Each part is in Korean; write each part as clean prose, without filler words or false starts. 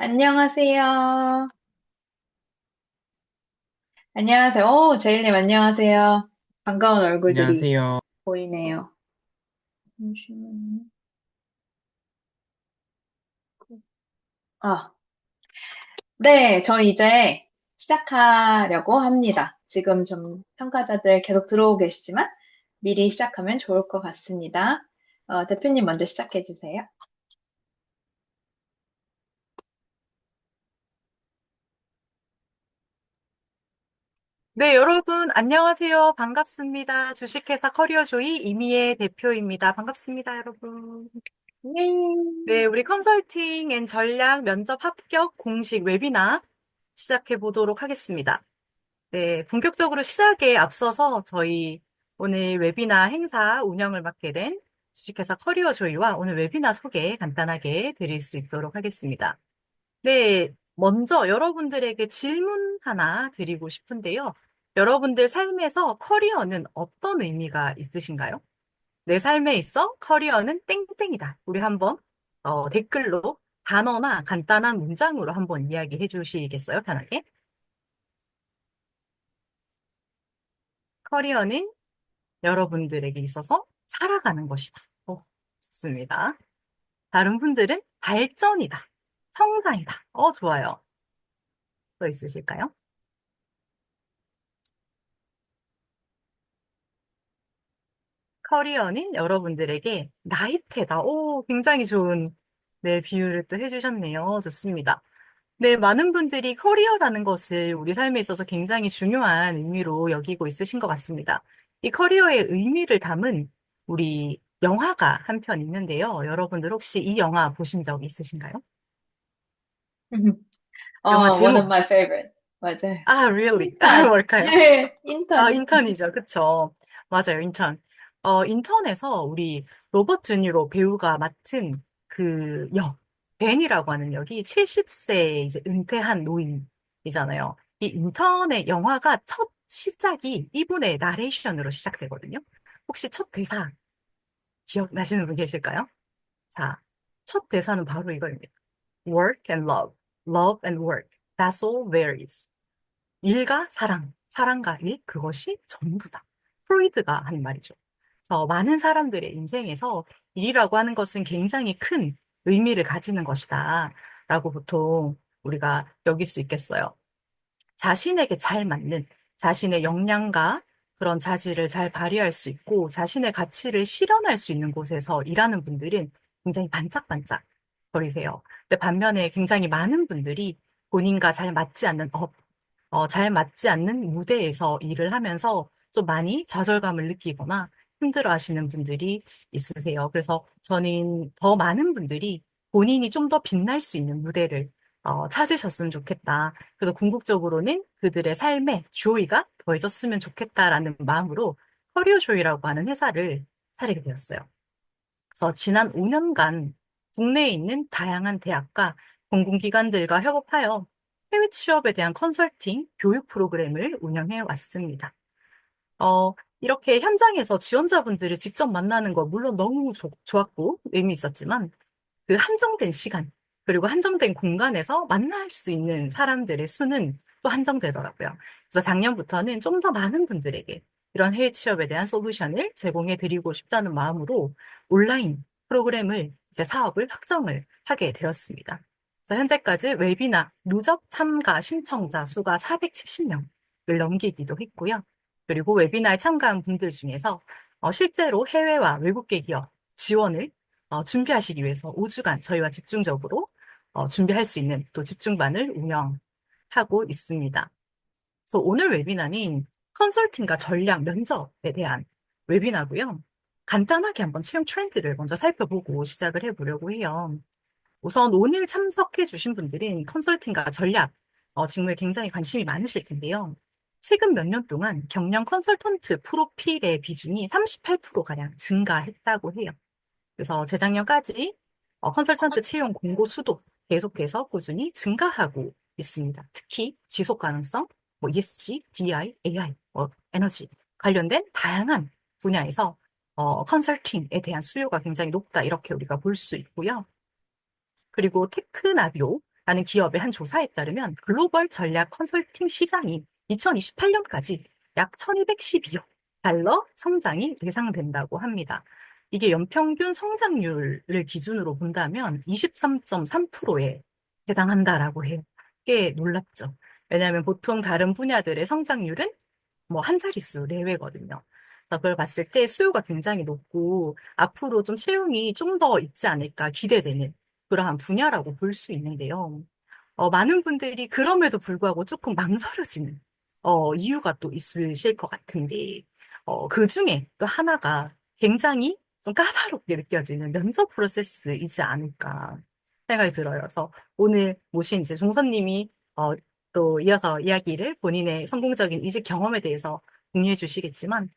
안녕하세요. 안녕하세요. 오, 제일님 안녕하세요. 반가운 얼굴들이 안녕하세요. 보이네요. 잠시만요. 아, 네, 저 이제 시작하려고 합니다. 지금 좀 참가자들 계속 들어오고 계시지만 미리 시작하면 좋을 것 같습니다. 대표님 먼저 시작해 주세요. 네, 여러분, 안녕하세요. 반갑습니다. 주식회사 커리어조이 이미혜 대표입니다. 반갑습니다, 여러분. 네. 네, 우리 컨설팅 앤 전략 면접 합격 공식 웨비나 시작해 보도록 하겠습니다. 네, 본격적으로 시작에 앞서서 저희 오늘 웨비나 행사 운영을 맡게 된 주식회사 커리어조이와 오늘 웨비나 소개 간단하게 드릴 수 있도록 하겠습니다. 네, 먼저 여러분들에게 질문 하나 드리고 싶은데요. 여러분들 삶에서 커리어는 어떤 의미가 있으신가요? 내 삶에 있어 커리어는 땡땡이다. 우리 한번 댓글로 단어나 간단한 문장으로 한번 이야기해 주시겠어요? 편하게. 커리어는 여러분들에게 있어서 살아가는 것이다. 좋습니다. 다른 분들은 발전이다. 성장이다. 좋아요. 또 있으실까요? 커리어는 여러분들에게 나이테다. 오, 굉장히 좋은, 네, 비유를 또 해주셨네요. 좋습니다. 네, 많은 분들이 커리어라는 것을 우리 삶에 있어서 굉장히 중요한 의미로 여기고 있으신 것 같습니다. 이 커리어의 의미를 담은 우리 영화가 한 편 있는데요. 여러분들 혹시 이 영화 보신 적 있으신가요? 영화 One 제목 of my 혹시? favorite. 맞아요. 아, really? 인턴. 뭘까요? 네, 아, 인턴. 인턴이죠. 그쵸. 맞아요, 인턴. 인턴에서 우리 로버트 드니로 배우가 맡은 그 역, 벤이라고 하는 역이 70세 이제 은퇴한 노인이잖아요. 이 인턴의 영화가 첫 시작이 이분의 나레이션으로 시작되거든요. 혹시 첫 대사 기억나시는 분 계실까요? 자, 첫 대사는 바로 이거입니다. Work and love, love and work. That's all there is. 일과 사랑, 사랑과 일, 그것이 전부다. 프로이드가 한 말이죠. 그래서 많은 사람들의 인생에서 일이라고 하는 것은 굉장히 큰 의미를 가지는 것이다. 라고 보통 우리가 여길 수 있겠어요. 자신에게 잘 맞는 자신의 역량과 그런 자질을 잘 발휘할 수 있고 자신의 가치를 실현할 수 있는 곳에서 일하는 분들은 굉장히 반짝반짝 거리세요. 근데 반면에 굉장히 많은 분들이 본인과 잘 맞지 않는 잘 맞지 않는 무대에서 일을 하면서 좀 많이 좌절감을 느끼거나 힘들어 하시는 분들이 있으세요. 그래서 저는 더 많은 분들이 본인이 좀 더 빛날 수 있는 무대를 찾으셨으면 좋겠다. 그래서 궁극적으로는 그들의 삶에 조이가 더해졌으면 좋겠다라는 마음으로 커리어 조이라고 하는 회사를 차리게 되었어요. 그래서 지난 5년간 국내에 있는 다양한 대학과 공공기관들과 협업하여 해외 취업에 대한 컨설팅, 교육 프로그램을 운영해 왔습니다. 이렇게 현장에서 지원자분들을 직접 만나는 거 물론 너무 좋았고 의미 있었지만 그 한정된 시간, 그리고 한정된 공간에서 만날 수 있는 사람들의 수는 또 한정되더라고요. 그래서 작년부터는 좀 더 많은 분들에게 이런 해외 취업에 대한 솔루션을 제공해 드리고 싶다는 마음으로 온라인 프로그램을 이제 사업을 확정을 하게 되었습니다. 그래서 현재까지 웨비나 누적 참가 신청자 수가 470명을 넘기기도 했고요. 그리고 웨비나에 참가한 분들 중에서 실제로 해외와 외국계 기업 지원을 준비하시기 위해서 5주간 저희와 집중적으로 준비할 수 있는 또 집중반을 운영하고 있습니다. 그래서 오늘 웨비나는 컨설팅과 전략 면접에 대한 웨비나고요. 간단하게 한번 채용 트렌드를 먼저 살펴보고 시작을 해보려고 해요. 우선 오늘 참석해 주신 분들은 컨설팅과 전략 직무에 굉장히 관심이 많으실 텐데요. 최근 몇 년 동안 경영 컨설턴트 프로필의 비중이 38%가량 증가했다고 해요. 그래서 재작년까지 컨설턴트 채용 공고 수도 계속해서 꾸준히 증가하고 있습니다. 특히 지속 가능성, 뭐 ESG, DI, AI, 에너지 관련된 다양한 분야에서 컨설팅에 대한 수요가 굉장히 높다 이렇게 우리가 볼 수 있고요. 그리고 테크나비오라는 라는 기업의 한 조사에 따르면 글로벌 전략 컨설팅 시장이 2028년까지 약 1212억 달러 성장이 예상된다고 합니다. 이게 연평균 성장률을 기준으로 본다면 23.3%에 해당한다라고 해요. 꽤 놀랍죠. 왜냐하면 보통 다른 분야들의 성장률은 뭐 한 자릿수 내외거든요. 그래서 그걸 봤을 때 수요가 굉장히 높고 앞으로 좀 채용이 좀 더 있지 않을까 기대되는 그러한 분야라고 볼 수 있는데요. 많은 분들이 그럼에도 불구하고 조금 망설여지는 이유가 또 있으실 것 같은데 그 중에 또 하나가 굉장히 좀 까다롭게 느껴지는 면접 프로세스이지 않을까 생각이 들어요. 그래서 오늘 모신 이제 종선님이 또 이어서 이야기를 본인의 성공적인 이직 경험에 대해서 공유해 주시겠지만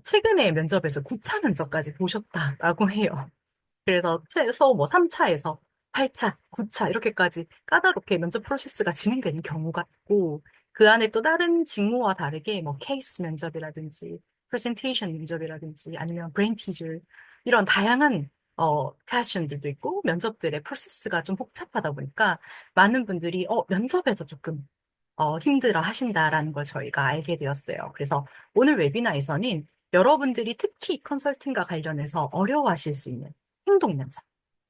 최근에 면접에서 9차 면접까지 보셨다라고 해요. 그래서 최소 뭐 3차에서 8차, 9차 이렇게까지 까다롭게 면접 프로세스가 진행되는 경우가 있고 그 안에 또 다른 직무와 다르게 뭐 케이스 면접이라든지 프레젠테이션 면접이라든지 아니면 브레인 티즈 이런 다양한 퀘스천들도 있고 면접들의 프로세스가 좀 복잡하다 보니까 많은 분들이 면접에서 조금 힘들어 하신다라는 걸 저희가 알게 되었어요. 그래서 오늘 웨비나에서는 여러분들이 특히 컨설팅과 관련해서 어려워하실 수 있는 행동 면접,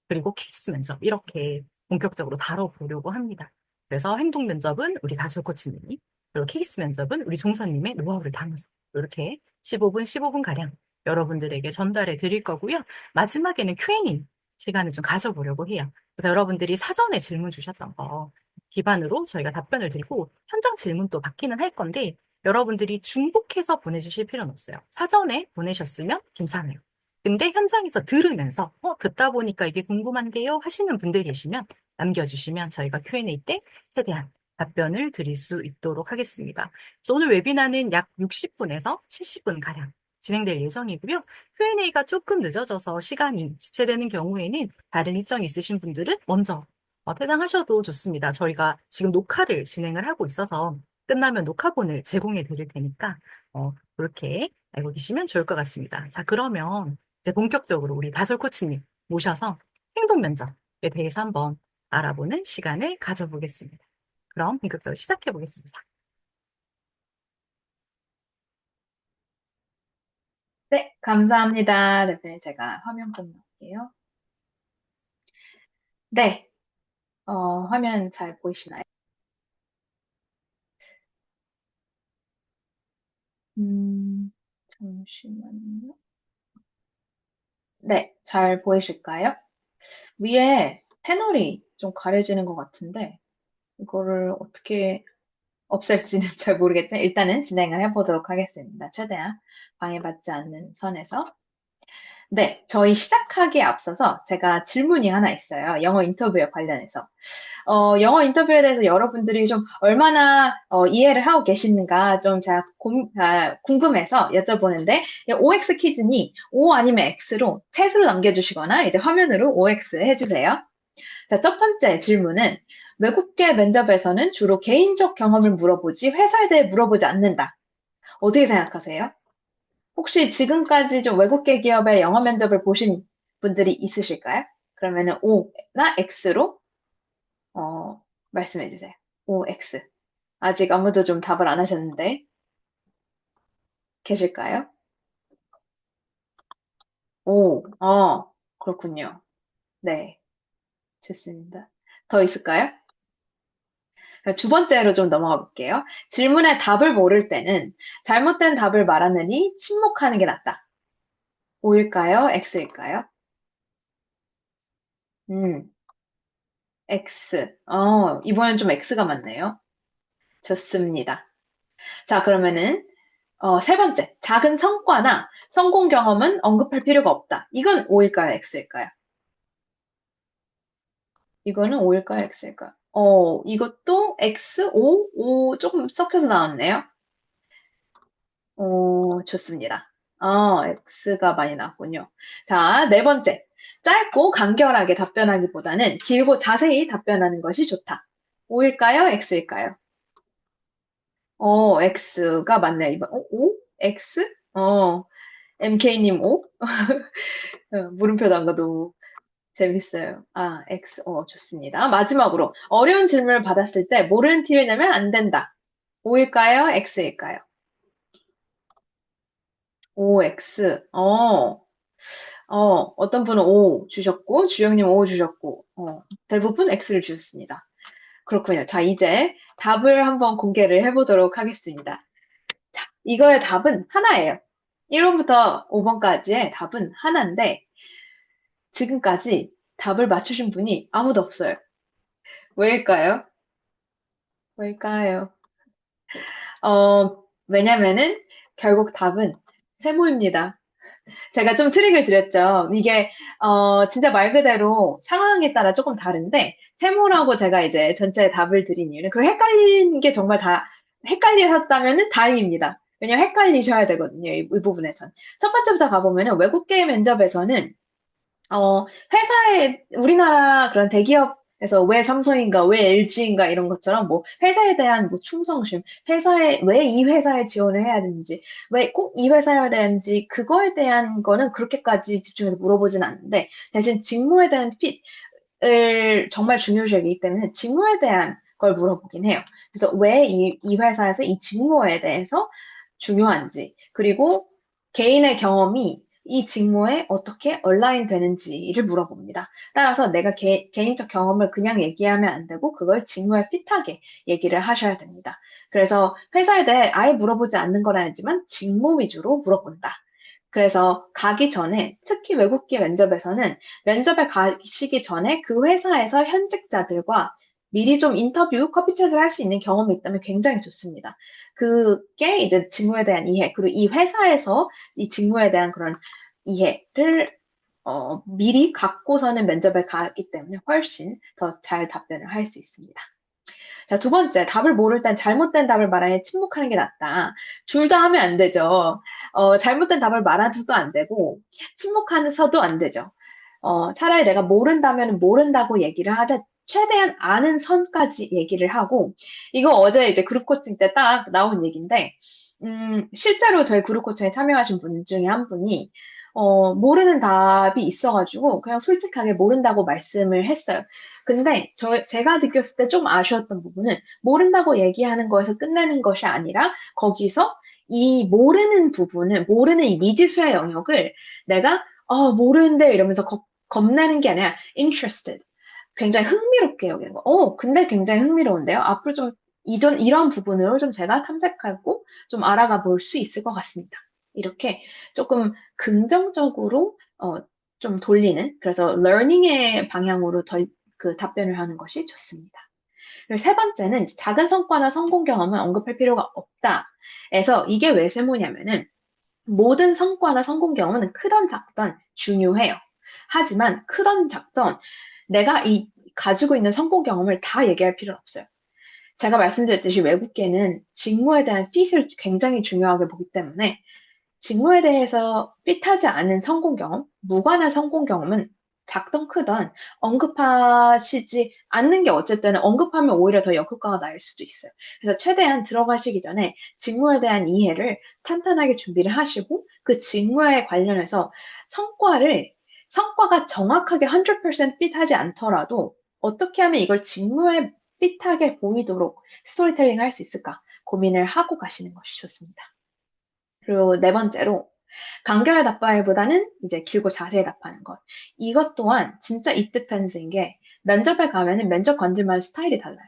그리고 케이스 면접, 이렇게 본격적으로 다뤄보려고 합니다. 그래서 행동 면접은 우리 다솔 코치님이, 그리고 케이스 면접은 우리 종사님의 노하우를 담아서 이렇게 15분, 15분 가량 여러분들에게 전달해 드릴 거고요. 마지막에는 Q&A 시간을 좀 가져보려고 해요. 그래서 여러분들이 사전에 질문 주셨던 거 기반으로 저희가 답변을 드리고 현장 질문도 받기는 할 건데 여러분들이 중복해서 보내주실 필요는 없어요. 사전에 보내셨으면 괜찮아요. 근데 현장에서 들으면서, 듣다 보니까 이게 궁금한데요? 하시는 분들 계시면 남겨주시면 저희가 Q&A 때 최대한 답변을 드릴 수 있도록 하겠습니다. 그래서 오늘 웨비나는 약 60분에서 70분가량 진행될 예정이고요. Q&A가 조금 늦어져서 시간이 지체되는 경우에는 다른 일정이 있으신 분들은 먼저 퇴장하셔도 좋습니다. 저희가 지금 녹화를 진행을 하고 있어서 끝나면 녹화본을 제공해 드릴 테니까 그렇게 알고 계시면 좋을 것 같습니다. 자, 그러면 이제 본격적으로 우리 다솔 코치님 모셔서 행동 면접에 대해서 한번 알아보는 시간을 가져보겠습니다. 그럼 본격적으로 시작해 보겠습니다. 네, 감사합니다. 대표님, 제가 화면 공유할게요. 네, 화면 잘 보이시나요? 잠시만요. 네, 잘 보이실까요? 위에 패널이 좀 가려지는 것 같은데, 이거를 어떻게 없앨지는 잘 모르겠지만, 일단은 진행을 해보도록 하겠습니다. 최대한 방해받지 않는 선에서. 네, 저희 시작하기에 앞서서 제가 질문이 하나 있어요. 영어 인터뷰에 관련해서. 영어 인터뷰에 대해서 여러분들이 좀 얼마나 이해를 하고 계시는가 좀 제가 궁금해서 여쭤보는데, OX 퀴즈니 O 아니면 X로 셋으로 남겨주시거나 이제 화면으로 OX 해주세요. 자, 첫 번째 질문은 외국계 면접에서는 주로 개인적 경험을 물어보지 회사에 대해 물어보지 않는다. 어떻게 생각하세요? 혹시 지금까지 좀 외국계 기업의 영어 면접을 보신 분들이 있으실까요? 그러면은 O나 X로 말씀해 주세요. O, X. 아직 아무도 좀 답을 안 하셨는데 계실까요? 오, 그렇군요. 네, 좋습니다. 더 있을까요? 두 번째로 좀 넘어가 볼게요. 질문에 답을 모를 때는 잘못된 답을 말하느니 침묵하는 게 낫다. O일까요? X일까요? 음, X. 이번엔 좀 X가 맞네요. 좋습니다. 자, 그러면은 세 번째, 작은 성과나 성공 경험은 언급할 필요가 없다. 이건 O일까요? X일까요? 이거는 O일까요? X일까요? 이것도 X, O 조금 섞여서 나왔네요. 좋습니다. X가 많이 나왔군요. 자, 네 번째. 짧고 간결하게 답변하기보다는 길고 자세히 답변하는 것이 좋다. O일까요? X일까요? X가 맞네요. 이번, O? X? MK님 O? 물음표 난 거도 재밌어요. 아, X, 좋습니다. 마지막으로, 어려운 질문을 받았을 때 모르는 티를 내면 안 된다. O일까요? X일까요? O, X. 어떤 분은 O 주셨고, 주영님 O 주셨고, 대부분 X를 주셨습니다. 그렇군요. 자, 이제 답을 한번 공개를 해보도록 하겠습니다. 자, 이거의 답은 하나예요. 1번부터 5번까지의 답은 하나인데, 지금까지 답을 맞추신 분이 아무도 없어요. 왜일까요? 왜일까요? 왜냐면은 결국 답은 세모입니다. 제가 좀 트릭을 드렸죠. 이게, 진짜 말 그대로 상황에 따라 조금 다른데, 세모라고 제가 이제 전체 답을 드린 이유는 그 헷갈리는 게 정말 다, 헷갈리셨다면은 다행입니다. 왜냐면 헷갈리셔야 되거든요. 이 부분에선. 첫 번째부터 가보면은 외국계 면접에서는 회사에, 우리나라 그런 대기업에서 왜 삼성인가, 왜 LG인가 이런 것처럼 뭐 회사에 대한 뭐 충성심, 왜 이 회사에 지원을 해야 되는지, 왜 꼭 이 회사여야 되는지, 그거에 대한 거는 그렇게까지 집중해서 물어보진 않는데, 대신 직무에 대한 핏을 정말 중요시 여기기 때문에 직무에 대한 걸 물어보긴 해요. 그래서 왜 이 회사에서 이 직무에 대해서 중요한지, 그리고 개인의 경험이 이 직무에 어떻게 얼라인 되는지를 물어봅니다. 따라서 내가 개인적 경험을 그냥 얘기하면 안 되고 그걸 직무에 핏하게 얘기를 하셔야 됩니다. 그래서 회사에 대해 아예 물어보지 않는 건 아니지만 직무 위주로 물어본다. 그래서 가기 전에 특히 외국계 면접에서는 면접에 가시기 전에 그 회사에서 현직자들과 미리 좀 인터뷰, 커피챗을 할 수 있는 경험이 있다면 굉장히 좋습니다. 그게 이제 직무에 대한 이해, 그리고 이 회사에서 이 직무에 대한 그런 이해를 미리 갖고서는 면접에 가기 때문에 훨씬 더 잘 답변을 할 수 있습니다. 자, 두 번째, 답을 모를 땐 잘못된 답을 말하니 침묵하는 게 낫다. 둘 다 하면 안 되죠. 잘못된 답을 말해서도 안 되고, 침묵하서도 안 되죠. 차라리 내가 모른다면 모른다고 얘기를 하되, 최대한 아는 선까지 얘기를 하고, 이거 어제 이제 그룹 코칭 때 딱 나온 얘기인데, 실제로 저희 그룹 코칭에 참여하신 분 중에 한 분이, 모르는 답이 있어가지고, 그냥 솔직하게 모른다고 말씀을 했어요. 근데 제가 느꼈을 때 좀 아쉬웠던 부분은, 모른다고 얘기하는 거에서 끝내는 것이 아니라, 거기서 이 모르는 부분을, 모르는 이 미지수의 영역을 내가, 모르는데 이러면서 겁내는 게 아니라 interested. 굉장히 흥미롭게 여기는 거. 근데 굉장히 흥미로운데요. 앞으로 좀 이런 부분으로 좀 제가 탐색하고 좀 알아가 볼 수 있을 것 같습니다. 이렇게 조금 긍정적으로 좀 돌리는 그래서 learning의 방향으로 그 답변을 하는 것이 좋습니다. 그리고 세 번째는 작은 성과나 성공 경험은 언급할 필요가 없다. 에서 이게 왜 세모냐면은 모든 성과나 성공 경험은 크던 작던 중요해요. 하지만 크던 작던 내가 가지고 있는 성공 경험을 다 얘기할 필요는 없어요. 제가 말씀드렸듯이 외국계는 직무에 대한 핏을 굉장히 중요하게 보기 때문에 직무에 대해서 핏하지 않은 성공 경험, 무관한 성공 경험은 작던 크던 언급하시지 않는 게 어쨌든 언급하면 오히려 더 역효과가 날 수도 있어요. 그래서 최대한 들어가시기 전에 직무에 대한 이해를 탄탄하게 준비를 하시고 그 직무에 관련해서 성과가 정확하게 100% 핏하지 않더라도 어떻게 하면 이걸 직무에 핏하게 보이도록 스토리텔링 할 수 있을까 고민을 하고 가시는 것이 좋습니다. 그리고 네 번째로 간결하게 답하기보다는 이제 길고 자세히 답하는 것. 이것 또한 진짜 it depends인 게 면접에 가면은 면접관들마다 스타일이 달라요.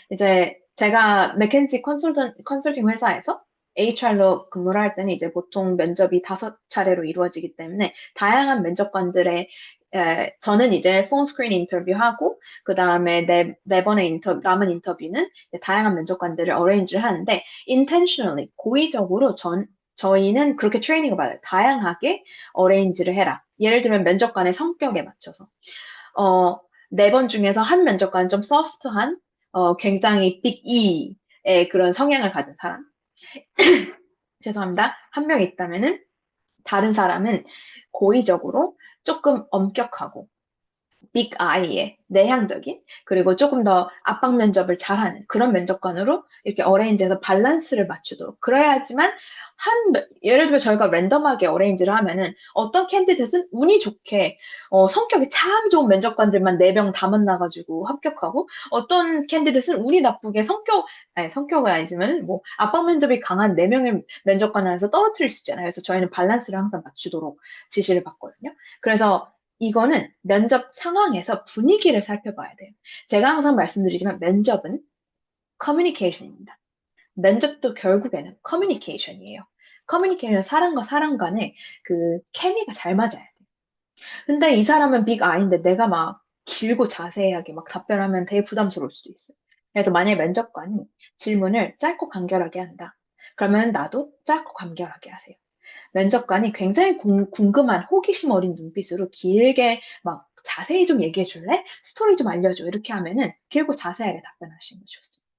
이제 제가 맥켄지 컨설팅 회사에서 HR로 근무를 할 때는 이제 보통 면접이 5차례로 이루어지기 때문에 다양한 면접관들의 저는 이제 폰 스크린 인터뷰하고 그 다음에 네 번의 남은 인터뷰는 다양한 면접관들을 어레인지를 하는데 intentionally 고의적으로 저희는 그렇게 트레이닝을 받아요. 다양하게 어레인지를 해라. 예를 들면 면접관의 성격에 맞춰서 어, 네 번 중에서 한 면접관은 좀 소프트한 굉장히 빅 E의 그런 성향을 가진 사람. 죄송합니다. 한 명 있다면은 다른 사람은 고의적으로 조금 엄격하고 빅 아이의 내향적인 그리고 조금 더 압박 면접을 잘하는 그런 면접관으로 이렇게 어레인지해서 밸런스를 맞추도록 그래야지만 예를 들어 저희가 랜덤하게 어레인지를 하면은 어떤 캔디데이트는 운이 좋게 성격이 참 좋은 면접관들만 4명 다 만나가지고 합격하고 어떤 캔디데이트는 운이 나쁘게 아니 성격은 아니지만 뭐 압박 면접이 강한 4명의 면접관을 해서 떨어뜨릴 수 있잖아요. 그래서 저희는 밸런스를 항상 맞추도록 지시를 받거든요. 그래서 이거는 면접 상황에서 분위기를 살펴봐야 돼요. 제가 항상 말씀드리지만 면접은 커뮤니케이션입니다. 면접도 결국에는 커뮤니케이션이에요. 커뮤니케이션은 사람과 사람 간의 그 케미가 잘 맞아야 돼요. 근데 이 사람은 빅 아인데 내가 막 길고 자세하게 막 답변하면 되게 부담스러울 수도 있어요. 그래서 만약에 면접관이 질문을 짧고 간결하게 한다. 그러면 나도 짧고 간결하게 하세요. 면접관이 굉장히 궁금한 호기심 어린 눈빛으로 길게 막 자세히 좀 얘기해 줄래? 스토리 좀 알려줘. 이렇게 하면은 길고 자세하게 답변하시는 게 좋습니다.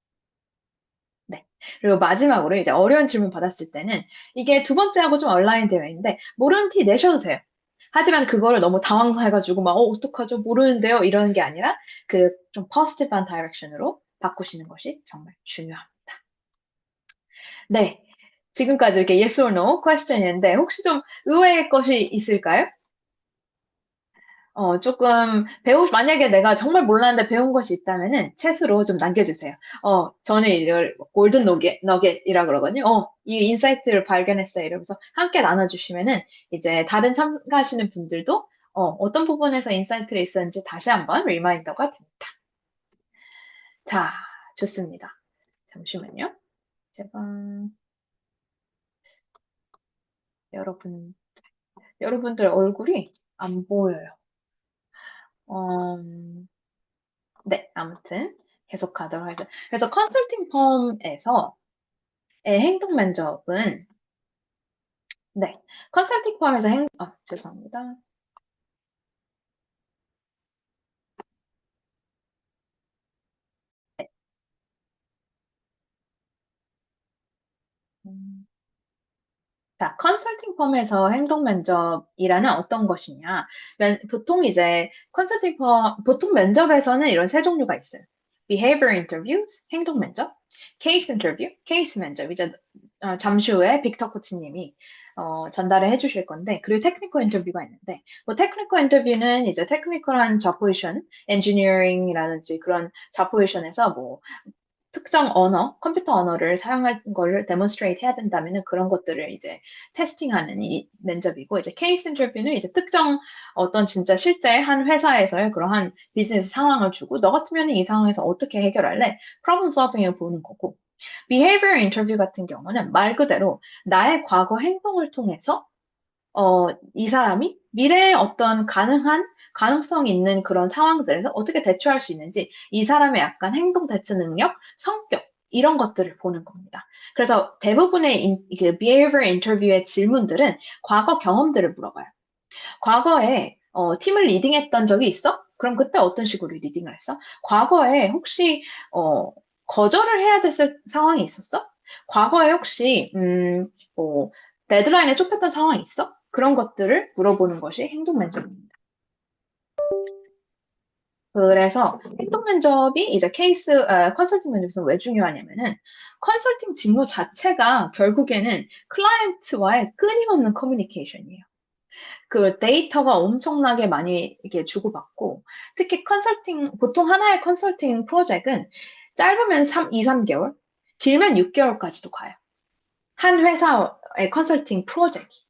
네. 그리고 마지막으로 이제 어려운 질문 받았을 때는 이게 두 번째하고 좀 얼라인 되어 있는데 모르는 티 내셔도 돼요. 하지만 그거를 너무 당황해가지고 막 어떡하죠? 모르는데요? 이러는 게 아니라 그 좀 포지티브한 다이렉션으로 바꾸시는 것이 정말 중요합니다. 네. 지금까지 이렇게 yes or no 퀘스천이었는데 혹시 좀 의외의 것이 있을까요? 만약에 내가 정말 몰랐는데 배운 것이 있다면은 챗으로 좀 남겨주세요. 저는 이걸 골든 너겟이라 그러거든요. 이 인사이트를 발견했어요. 이러면서 함께 나눠주시면은 이제 다른 참가하시는 분들도 어떤 부분에서 인사이트가 있었는지 다시 한번 리마인더가 됩니다. 자, 좋습니다. 잠시만요. 제가 여러분, 여러분들 얼굴이 안 보여요. 음, 네, 아무튼 계속 가도록 하겠습니다. 그래서 컨설팅 펌에서의 행동 면접은 네, 컨설팅 펌에서 죄송합니다. 음, 자, 컨설팅 펌에서 행동 면접이라는 어떤 것이냐? 보통 면접에서는 이런 세 종류가 있어요. Behavior interviews, 행동 면접, Case interview, 케이스 면접. 이제 잠시 후에 빅터 코치님이 전달을 해주실 건데, 그리고 테크니컬 인터뷰가 있는데, 뭐 테크니컬 인터뷰는 이제 테크니컬한 잡 포지션, 엔지니어링이라든지 그런 잡 포지션에서 뭐 특정 언어, 컴퓨터 언어를 사용할 거를 데몬스트레이트 해야 된다면은 그런 것들을 이제 테스팅하는 이 면접이고 이제 케이스 인터뷰는 이제 특정 어떤 진짜 실제 한 회사에서의 그러한 비즈니스 상황을 주고 너 같으면 이 상황에서 어떻게 해결할래? 프로블럼 솔빙을 보는 거고 behavior 인터뷰 같은 경우는 말 그대로 나의 과거 행동을 통해서 이 사람이 미래에 어떤 가능성 있는 그런 상황들에서 어떻게 대처할 수 있는지, 이 사람의 약간 행동 대처 능력, 성격, 이런 것들을 보는 겁니다. 그래서 대부분의 이게 behavior 인터뷰의 질문들은 과거 경험들을 물어봐요. 과거에 팀을 리딩했던 적이 있어? 그럼 그때 어떤 식으로 리딩을 했어? 과거에 혹시 거절을 해야 됐을 상황이 있었어? 과거에 혹시 뭐 데드라인에 쫓겼던 상황이 있어? 그런 것들을 물어보는 것이 행동 면접입니다. 그래서 행동 면접이 이제 컨설팅 면접에서 왜 중요하냐면은 컨설팅 직무 자체가 결국에는 클라이언트와의 끊임없는 커뮤니케이션이에요. 그 데이터가 엄청나게 많이 이렇게 주고받고, 특히 보통 하나의 컨설팅 프로젝트는 짧으면 2, 3개월, 길면 6개월까지도 가요. 한 회사의 컨설팅 프로젝트.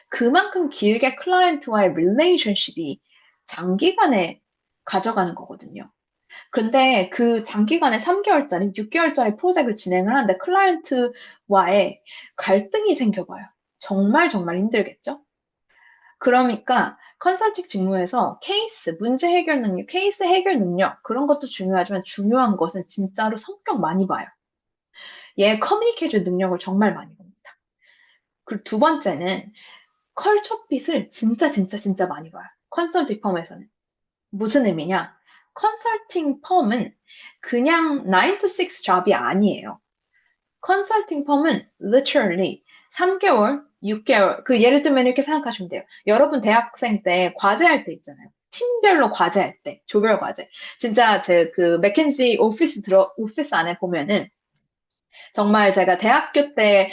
그만큼 길게 클라이언트와의 릴레이션십이 장기간에 가져가는 거거든요. 근데 그 장기간에 3개월짜리, 6개월짜리 프로젝트를 진행을 하는데 클라이언트와의 갈등이 생겨봐요. 정말 정말 힘들겠죠? 그러니까 컨설팅 직무에서 문제 해결 능력, 케이스 해결 능력 그런 것도 중요하지만 중요한 것은 진짜로 성격 많이 봐요. 얘 커뮤니케이션 능력을 정말 많이 봅니다. 그리고 두 번째는 컬처 핏을 진짜 진짜 진짜 많이 봐요. 컨설팅 펌에서는. 무슨 의미냐? 컨설팅 펌은 그냥 9 to 6 잡이 아니에요. 컨설팅 펌은 literally 3개월, 6개월, 그 예를 들면 이렇게 생각하시면 돼요. 여러분 대학생 때 과제할 때 있잖아요. 팀별로 과제할 때, 조별 과제. 진짜 제 그 맥켄지 오피스 안에 보면은 정말 제가 대학교 때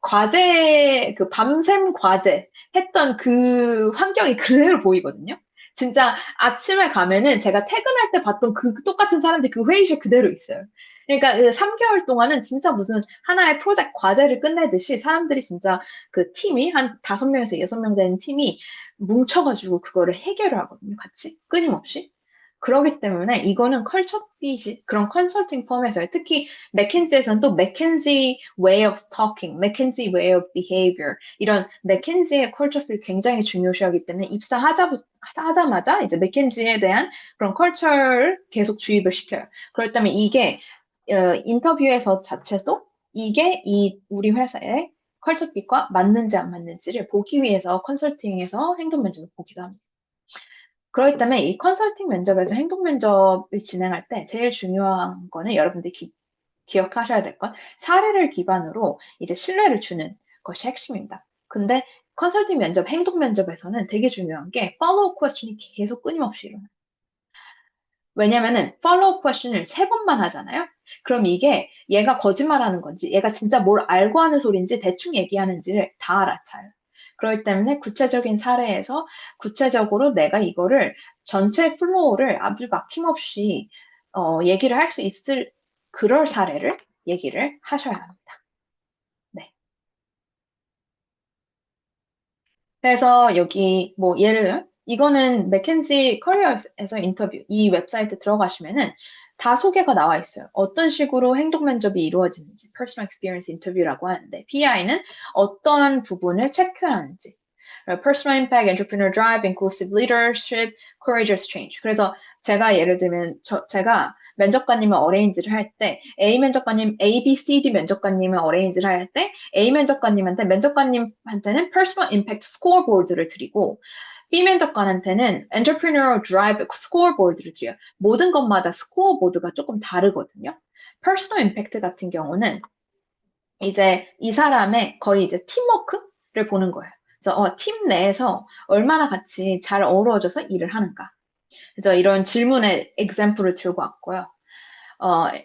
과제, 그 밤샘 과제 했던 그 환경이 그대로 보이거든요. 진짜 아침에 가면은 제가 퇴근할 때 봤던 그 똑같은 사람들이 그 회의실 그대로 있어요. 그러니까 그 3개월 동안은 진짜 무슨 하나의 프로젝트 과제를 끝내듯이 사람들이 진짜 그 팀이 한 5명에서 6명 되는 팀이 뭉쳐가지고 그거를 해결을 하거든요. 같이. 끊임없이. 그러기 때문에 이거는 컬처 핏이 그런 컨설팅 펌에서요. 특히 맥켄지에서는 또 맥켄지 way of talking, 맥켄지 way of behavior 이런 맥켄지의 컬처 핏 굉장히 중요시하기 때문에 하자마자 이제 맥켄지에 대한 그런 컬처를 계속 주입을 시켜요. 그렇기 때문에 이게 인터뷰에서 자체도 이게 이 우리 회사의 컬처 핏과 맞는지 안 맞는지를 보기 위해서 컨설팅에서 행동 면접을 보기도 합니다. 그렇기 때문에 이 컨설팅 면접에서 행동 면접을 진행할 때 제일 중요한 거는 여러분들이 기억하셔야 될 건 사례를 기반으로 이제 신뢰를 주는 것이 핵심입니다. 근데 컨설팅 면접, 행동 면접에서는 되게 중요한 게 follow question이 계속 끊임없이 일어나요. 왜냐면은 follow question을 3번만 하잖아요. 그럼 이게 얘가 거짓말하는 건지, 얘가 진짜 뭘 알고 하는 소리인지 대충 얘기하는지를 다 알아차요. 그렇기 때문에 구체적인 사례에서 구체적으로 내가 이거를 전체 플로우를 아주 막힘없이 얘기를 할 수 있을 그럴 사례를 얘기를 하셔야 합니다. 네. 그래서 여기 뭐 예를 들어 이거는 맥켄지 커리어에서 인터뷰 이 웹사이트 들어가시면은 다 소개가 나와 있어요. 어떤 식으로 행동 면접이 이루어지는지 Personal Experience Interview라고 하는데 PI는 어떤 부분을 체크하는지 Personal Impact, Entrepreneur Drive, Inclusive Leadership, Courageous Change. 그래서 제가 예를 들면 제가 면접관님을 어레인지를 할 때 A 면접관님, A, B, C, D 면접관님을 어레인지를 할 때 A 면접관님한테는 Personal Impact Scoreboard를 드리고 B 면접관한테는 Entrepreneurial Drive Scoreboard를 드려요. 모든 것마다 스코어보드가 조금 다르거든요. Personal Impact 같은 경우는 이제 이 사람의 거의 이제 팀워크를 보는 거예요. 그래서 팀 내에서 얼마나 같이 잘 어우러져서 일을 하는가. 그래서 이런 질문의 example을 들고 왔고요.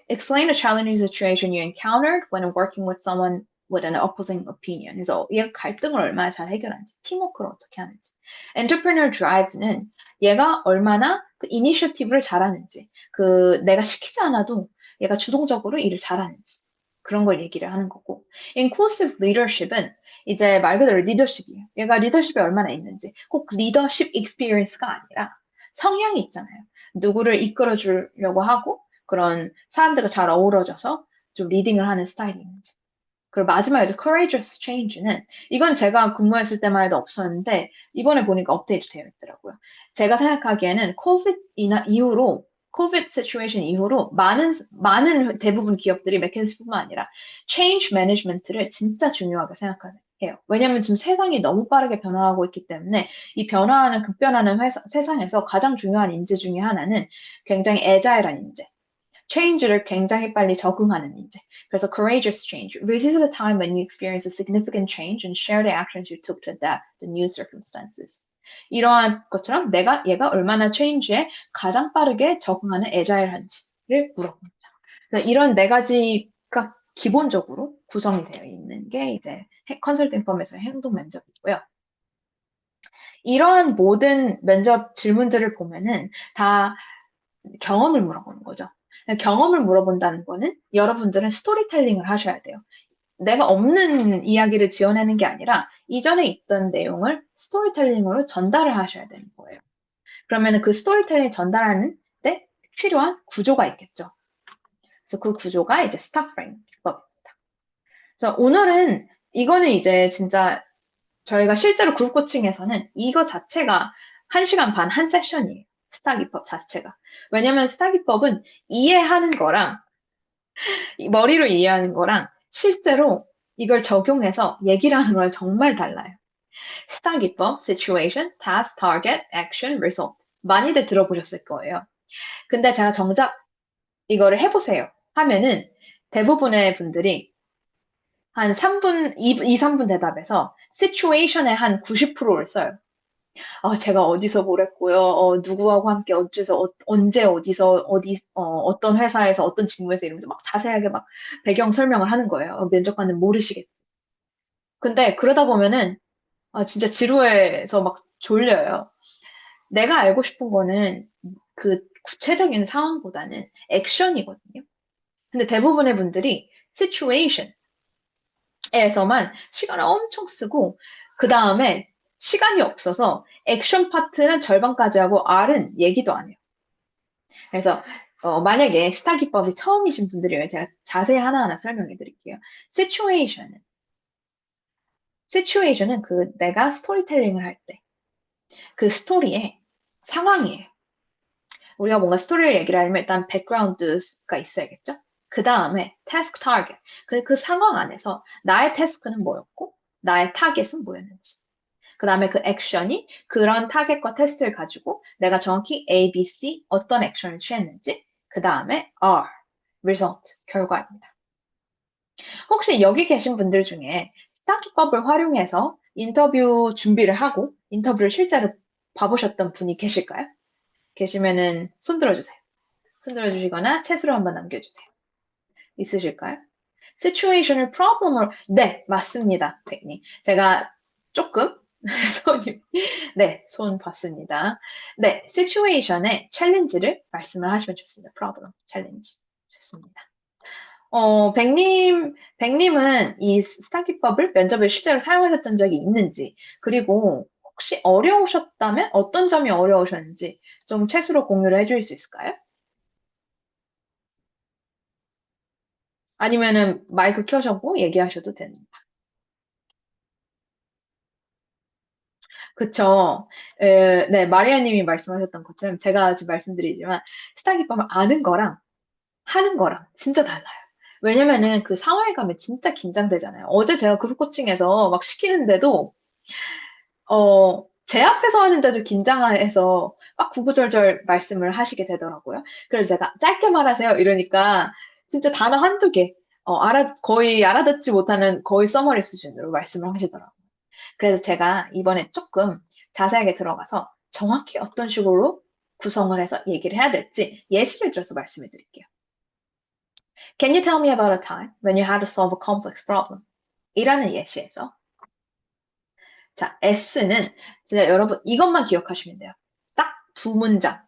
Explain a challenging situation you encountered when working with someone with an opposing opinion. 그래서 얘가 갈등을 얼마나 잘 해결하는지, 팀워크를 어떻게 하는지. Entrepreneur Drive는 얘가 얼마나 그 이니셔티브를 잘하는지, 그 내가 시키지 않아도 얘가 주동적으로 일을 잘하는지. 그런 걸 얘기를 하는 거고. Inclusive Leadership은 이제 말 그대로 리더십이에요. 얘가 리더십이 얼마나 있는지. 꼭 리더십 익스피리언스가 아니라 성향이 있잖아요. 누구를 이끌어 주려고 하고 그런 사람들과 잘 어우러져서 좀 리딩을 하는 스타일이 있는지. 그리고 마지막에 Courageous Change는 이건 제가 근무했을 때만 해도 없었는데 이번에 보니까 업데이트 되어 있더라고요. 제가 생각하기에는 코비드 시츄에이션 이후로 많은 대부분 기업들이 맥켄지뿐만 아니라 change management를 진짜 중요하게 생각해요. 왜냐하면 지금 세상이 너무 빠르게 변화하고 있기 때문에 이 변화하는 급변하는 세상에서 가장 중요한 인재 중에 하나는 굉장히 애자일한 인재. change를 굉장히 빨리 적응하는 인재. 그래서 courageous change. Revisit a time when you experienced a significant change and share the actions you took to adapt the new circumstances. 이러한 것처럼 얘가 얼마나 change에 가장 빠르게 적응하는 애자일한지를 물어봅니다. 그래서 이런 4가지가 기본적으로 구성이 되어 있는 게 이제 컨설팅 펌에서의 행동 면접이고요. 이러한 모든 면접 질문들을 보면은 다 경험을 물어보는 거죠. 경험을 물어본다는 거는 여러분들은 스토리텔링을 하셔야 돼요. 내가 없는 이야기를 지어내는 게 아니라 이전에 있던 내용을 스토리텔링으로 전달을 하셔야 되는 거예요. 그러면 그 스토리텔링 전달하는 때 필요한 구조가 있겠죠. 그래서 그 구조가 이제 스타 프레임 기법입니다. 그래서 오늘은 이거는 이제 진짜 저희가 실제로 그룹 코칭에서는 이거 자체가 1시간 반 한 세션이에요. 스타 기법 자체가. 왜냐면 스타 기법은 이해하는 거랑 머리로 이해하는 거랑 실제로 이걸 적용해서 얘기를 하는 거랑 정말 달라요. 스타 기법, situation, task, target, action, result. 많이들 들어보셨을 거예요. 근데 제가 정작 이거를 해보세요 하면은 대부분의 분들이 한 3분, 3분 대답에서 situation의 한 90%를 써요. 제가 어디서 뭘 했고요. 누구하고 함께 어째서, 언제 어디서, 어떤 회사에서 어떤 직무에서 이러면서 막 자세하게 막 배경 설명을 하는 거예요. 면접관은 모르시겠지. 근데 그러다 보면은, 진짜 지루해서 막 졸려요. 내가 알고 싶은 거는 그 구체적인 상황보다는 액션이거든요. 근데 대부분의 분들이 situation에서만 시간을 엄청 쓰고, 그 다음에 시간이 없어서 액션 파트는 절반까지 하고 R은 얘기도 안 해요. 그래서 만약에 스타 기법이 처음이신 분들이면 제가 자세히 하나하나 설명해 드릴게요. situation은 situation은 그 내가 스토리텔링을 할 때 그 스토리의 상황이에요. 우리가 뭔가 스토리를 얘기를 하려면 일단 백그라운드가 있어야겠죠? 그 다음에 태스크 타겟. 그 상황 안에서 나의 태스크는 뭐였고 나의 타겟은 뭐였는지. 그 다음에 그 액션이 그런 타겟과 테스트를 가지고 내가 정확히 A, B, C 어떤 액션을 취했는지. 그 다음에 R, result, 결과입니다. 혹시 여기 계신 분들 중에 스타 기법을 활용해서 인터뷰 준비를 하고 인터뷰를 실제로 봐보셨던 분이 계실까요? 계시면은 손 들어주세요. 손 들어주시거나 챗으로 한번 남겨주세요. 있으실까요? situation을 problem으로, 네, 맞습니다, 백님. 제가 조금, 손이, 네, 손 봤습니다. 네, situation의 challenge를 말씀을 하시면 좋습니다. problem, challenge. 좋습니다. 백님은 이 스타 기법을 면접에 실제로 사용하셨던 적이 있는지, 그리고 혹시 어려우셨다면 어떤 점이 어려우셨는지 좀 채수로 공유를 해줄 수 있을까요? 아니면은 마이크 켜셔고 얘기하셔도 됩니다. 그쵸. 네, 마리아님이 말씀하셨던 것처럼 제가 지금 말씀드리지만 스타 기법을 아는 거랑 하는 거랑 진짜 달라요. 왜냐면은 그 상황에 가면 진짜 긴장되잖아요. 어제 제가 그룹 코칭에서 막 시키는데도 제 앞에서 하는데도 긴장해서 막 구구절절 말씀을 하시게 되더라고요. 그래서 제가 짧게 말하세요 이러니까 진짜 단어 한두 개, 거의 알아듣지 못하는 거의 서머리 수준으로 말씀을 하시더라고요. 그래서 제가 이번에 조금 자세하게 들어가서 정확히 어떤 식으로 구성을 해서 얘기를 해야 될지 예시를 들어서 말씀해 드릴게요. Can you tell me about a time when you had to solve a complex problem? 이라는 예시에서 자, S는 진짜 여러분 이것만 기억하시면 돼요. 딱 두 문장.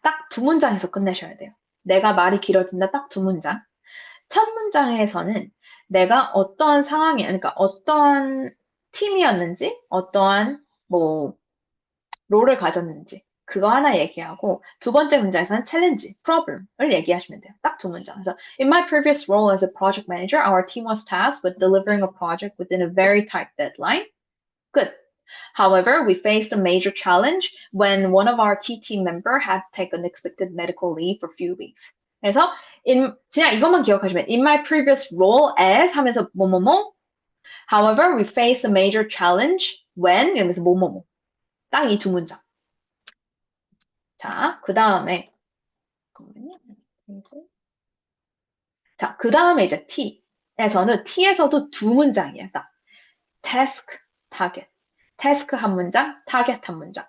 딱 두 문장에서 끝내셔야 돼요. 내가 말이 길어진다 딱 두 문장. 첫 문장에서는 내가 어떠한 상황이, 그러니까 어떠한 팀이었는지, 어떠한 뭐 롤을 가졌는지 그거 하나 얘기하고 두 번째 문장에서는 챌린지, problem을 얘기하시면 돼요. 딱 두 문장. 그래서 In my previous role as a project manager, our team was tasked with delivering a project within a very tight deadline. 끝. However, we faced a major challenge when one of our key team member had to take unexpected medical leave for a few weeks. 그래서 그냥 이것만 기억하시면 In my previous role as 하면서 뭐뭐뭐 However, we faced a major challenge when 이러면서 뭐뭐뭐 딱 이 두 문장. 자, 그 다음에 잠깐만요. 자, 그 다음에 이제 T. 네, 저는 T에서도 두 문장이에요. 딱. task, target. task 한 문장, target 한 문장.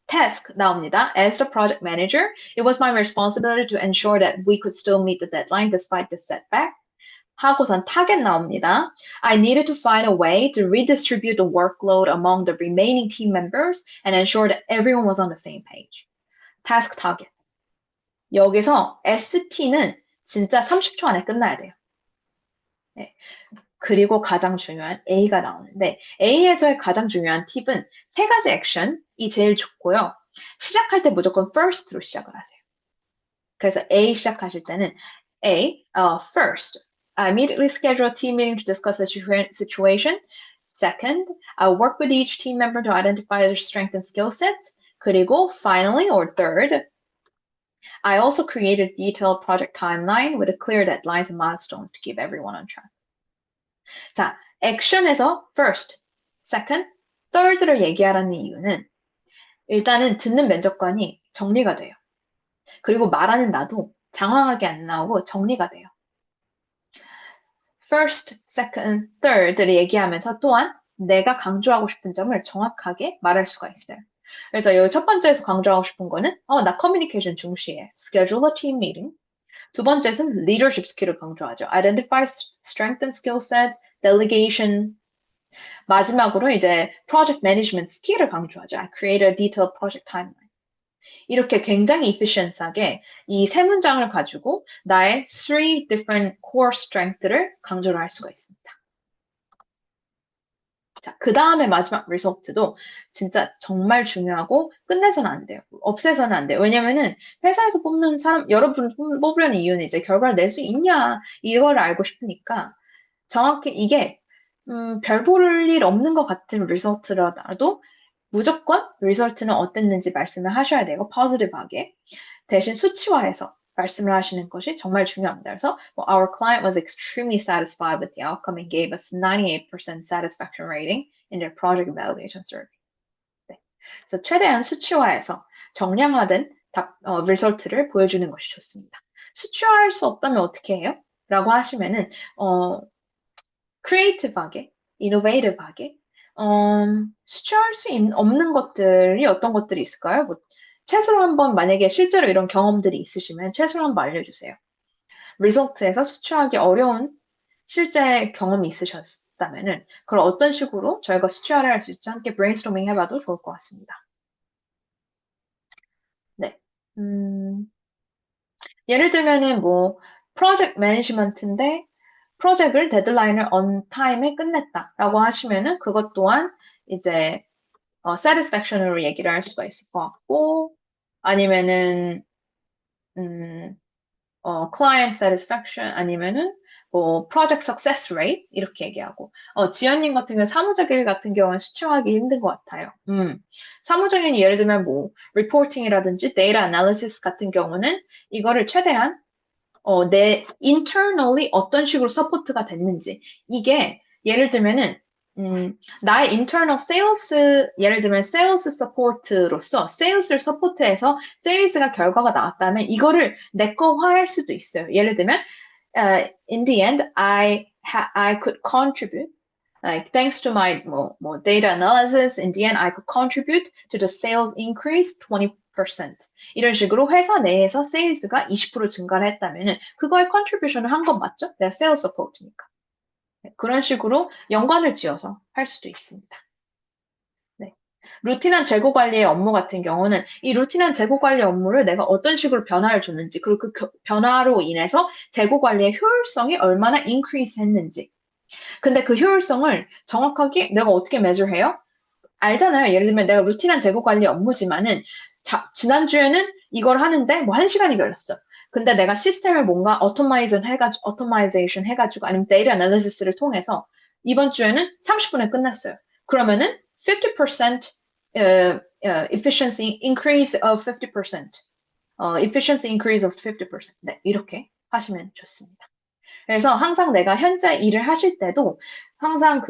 task 나옵니다. As the project manager, it was my responsibility to ensure that we could still meet the deadline despite the setback. 하고선 target 나옵니다. I needed to find a way to redistribute the workload among the remaining team members and ensure that everyone was on the same page. task target. 여기서 ST는 진짜 30초 안에 끝나야 돼요. 네. 그리고 가장 중요한 A가 나오는데 A에서의 가장 중요한 팁은 세 가지 액션이 제일 좋고요. 시작할 때 무조건 first로 시작을 하세요. 그래서 A 시작하실 때는 first, I immediately schedule a team meeting to discuss the situation. Second, I work with each team member to identify their strengths and skill sets. 그리고 finally, or third, I also created a detailed project timeline with a clear deadlines and milestones to keep everyone on track. 자, 액션에서 first, second, third를 얘기하라는 이유는 일단은 듣는 면접관이 정리가 돼요. 그리고 말하는 나도 장황하게 안 나오고 정리가 돼요. first, second, third를 얘기하면서 또한 내가 강조하고 싶은 점을 정확하게 말할 수가 있어요. 그래서 여기 첫 번째에서 강조하고 싶은 거는, 나 커뮤니케이션 중시해. Schedule a team meeting. 두 번째는 leadership skill을 강조하죠. Identify strength and skill sets, delegation. 마지막으로 이제 project management skill을 강조하죠. I create a detailed project timeline. 이렇게 굉장히 efficient하게 이 세 문장을 가지고 나의 three different core strength를 강조를 할 수가 있습니다. 자, 그 다음에 마지막 리소트도 진짜 정말 중요하고 끝내서는 안 돼요. 없애서는 안 돼요. 왜냐면은 회사에서 뽑는 사람, 여러분 뽑으려는 이유는 이제 결과를 낼 수 있냐, 이걸 알고 싶으니까 정확히 이게, 별 볼 일 없는 것 같은 리소트라도 무조건 리소트는 어땠는지 말씀을 하셔야 되고, 포지티브하게. 대신 수치화해서 말씀을 하시는 것이 정말 중요합니다. 그래서 our client was extremely satisfied with the outcome and gave us 98% satisfaction rating in their project evaluation survey. 네. 그래서 최대한 수치화해서 정량화된 리설트를 보여주는 것이 좋습니다. 수치화할 수 없다면 어떻게 해요? 라고 하시면은 크리에이티브하게, 이노베이티브하게 수치화할 수 없는 것들이 어떤 것들이 있을까요? 뭐, 채소로 한번 만약에 실제로 이런 경험들이 있으시면 채소로 한번 알려주세요. 리소트에서 수치하기 어려운 실제 경험이 있으셨다면은 그걸 어떤 식으로 저희가 수치화를 할 수 있지 함께 브레인스토밍 해봐도 좋을 것 같습니다. 네. 예를 들면은 뭐 프로젝트 매니지먼트인데 프로젝트를 데드라인을 on time에 끝냈다라고 하시면은 그것 또한 이제 satisfaction으로 얘기를 할 수가 있을 것 같고 아니면은 client satisfaction 아니면은 뭐 project success rate 이렇게 얘기하고 지연님 같은 경우 사무적일 같은 경우는 수치화하기 힘든 것 같아요. 사무적인 예를 들면 뭐 reporting이라든지 data analysis 같은 경우는 이거를 최대한 내 internally 어떤 식으로 서포트가 됐는지 이게 예를 들면은 나의 internal sales 예를 들면 sales support로서 sales를 서포트해서 sales가 결과가 나왔다면 이거를 내 거화할 수도 있어요. 예를 들면 in the end I could contribute like thanks to my more data analysis in the end I could contribute to the sales increase 20%. 이런 식으로 회사 내에서 세일즈가 20% 증가를 했다면은 그거에 컨트리뷰션을 한 건 맞죠? 내가 세일즈 서포트니까. 그런 식으로 연관을 지어서 할 수도 있습니다. 네. 루틴한 재고 관리의 업무 같은 경우는 이 루틴한 재고 관리 업무를 내가 어떤 식으로 변화를 줬는지 그리고 그 변화로 인해서 재고 관리의 효율성이 얼마나 인크리스 했는지 근데 그 효율성을 정확하게 내가 어떻게 measure해요? 알잖아요. 예를 들면 내가 루틴한 재고 관리 업무지만은 지난주에는 이걸 하는데 뭐 1시간이 걸렸어. 근데 내가 시스템을 뭔가 오토마이제이션 해가지고 아니면 데이터 애널리시스를 통해서 이번 주에는 30분에 끝났어요. 그러면은 50% efficiency increase of 50%. efficiency increase of 50%. 네, 이렇게 하시면 좋습니다. 그래서 항상 내가 현재 일을 하실 때도 항상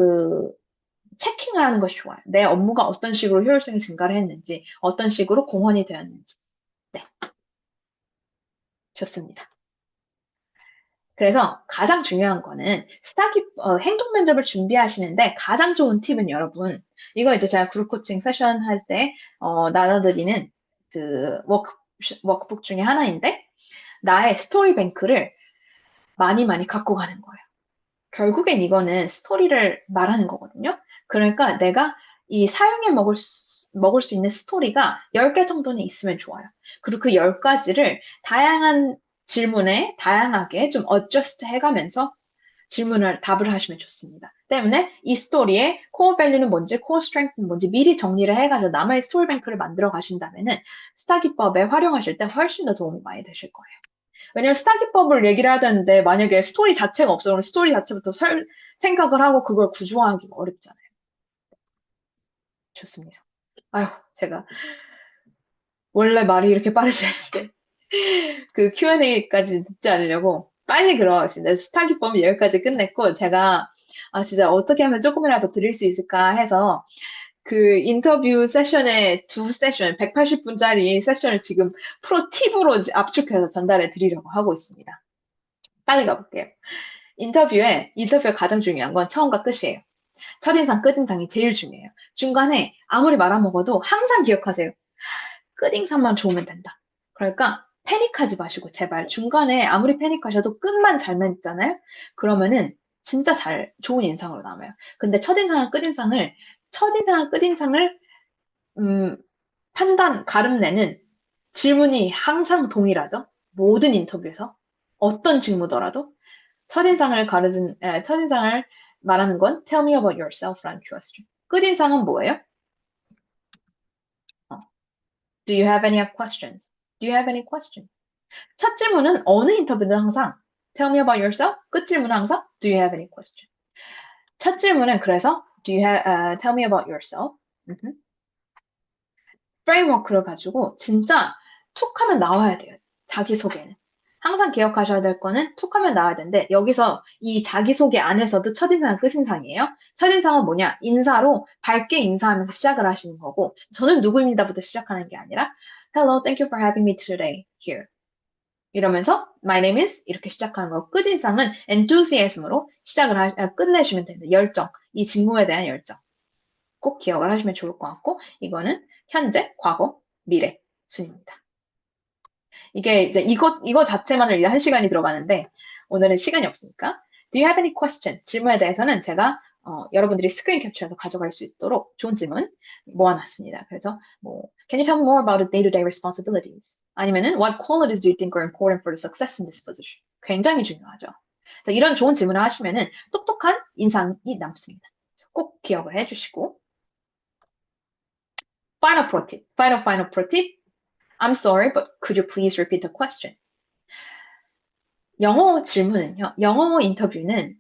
체킹을 하는 것이 좋아요. 내 업무가 어떤 식으로 효율성이 증가를 했는지, 어떤 식으로 공헌이 되었는지. 네, 좋습니다. 그래서 가장 중요한 거는 행동 면접을 준비하시는데 가장 좋은 팁은 여러분, 이거 이제 제가 그룹 코칭 세션 할 때, 나눠드리는 그 워크북 중에 하나인데, 나의 스토리 뱅크를 많이 많이 갖고 가는 거예요. 결국엔 이거는 스토리를 말하는 거거든요. 그러니까 내가 이 사용해 먹을 수 있는 스토리가 10개 정도는 있으면 좋아요. 그리고 그 10가지를 다양한 질문에 다양하게 좀 어저스트 해가면서 답을 하시면 좋습니다. 때문에 이 스토리의 코어 밸류는 뭔지, 코어 스트렝스는 뭔지 미리 정리를 해가지고 남의 스토리 뱅크를 만들어 가신다면은 스타 기법에 활용하실 때 훨씬 더 도움이 많이 되실 거예요. 왜냐면 스타 기법을 얘기를 해야 되는데 만약에 스토리 자체가 없어 그럼 스토리 자체부터 생각을 하고 그걸 구조화하기가 어렵잖아요. 좋습니다. 아유, 제가 원래 말이 이렇게 빠르지 않은데 그 Q&A까지 듣지 않으려고 빨리 들어가겠습니다. 스타 기법은 여기까지 끝냈고 제가 진짜 어떻게 하면 조금이라도 드릴 수 있을까 해서 그 인터뷰 세션에 두 세션, 180분짜리 세션을 지금 프로 팁으로 압축해서 전달해 드리려고 하고 있습니다. 빨리 가볼게요. 인터뷰에 가장 중요한 건 처음과 끝이에요. 첫인상, 끝인상이 제일 중요해요. 중간에 아무리 말아먹어도 항상 기억하세요. 끝인상만 좋으면 된다. 그러니까 패닉하지 마시고 제발 중간에 아무리 패닉하셔도 끝만 잘 맺잖아요. 그러면은 진짜 좋은 인상으로 남아요. 근데 첫인상과 끝인상을 음, 가름내는 질문이 항상 동일하죠. 모든 인터뷰에서 어떤 직무더라도 첫인상을 말하는 건 tell me about yourself라는 question. 끝인상은 뭐예요? 어, Do you have any questions? Do you have any questions? 첫 질문은 어느 인터뷰든 항상 tell me about yourself. 끝 질문은 항상 do you have any questions? 첫 질문은 그래서 tell me about yourself. 프레임워크를 가지고 진짜 툭 하면 나와야 돼요. 자기소개는. 항상 기억하셔야 될 거는 툭 하면 나와야 되는데 여기서 이 자기소개 안에서도 첫인상은 끝인상이에요. 첫인상은 뭐냐? 인사로 밝게 인사하면서 시작을 하시는 거고 저는 누구입니다부터 시작하는 게 아니라 Hello, thank you for having me today here. 이러면서 My name is 이렇게 시작하는 거고 끝인상은 enthusiasm으로 끝내시면 됩니다. 열정. 이 직무에 대한 열정. 꼭 기억을 하시면 좋을 것 같고 이거는 현재, 과거, 미래 순입니다. 이게 이제 이거 자체만을 이제 한 시간이 들어가는데 오늘은 시간이 없으니까 Do you have any question? 질문에 대해서는 제가 여러분들이 스크린 캡처해서 가져갈 수 있도록 좋은 질문 모아놨습니다. 그래서 Can you tell me more about the day-to-day responsibilities? 아니면은 What qualities do you think are important for the success in this position? 굉장히 중요하죠. 이런 좋은 질문을 하시면은 똑똑한 인상이 남습니다. 꼭 기억을 해주시고 Final pro tip. I'm sorry, but could you please repeat the question? 영어 인터뷰는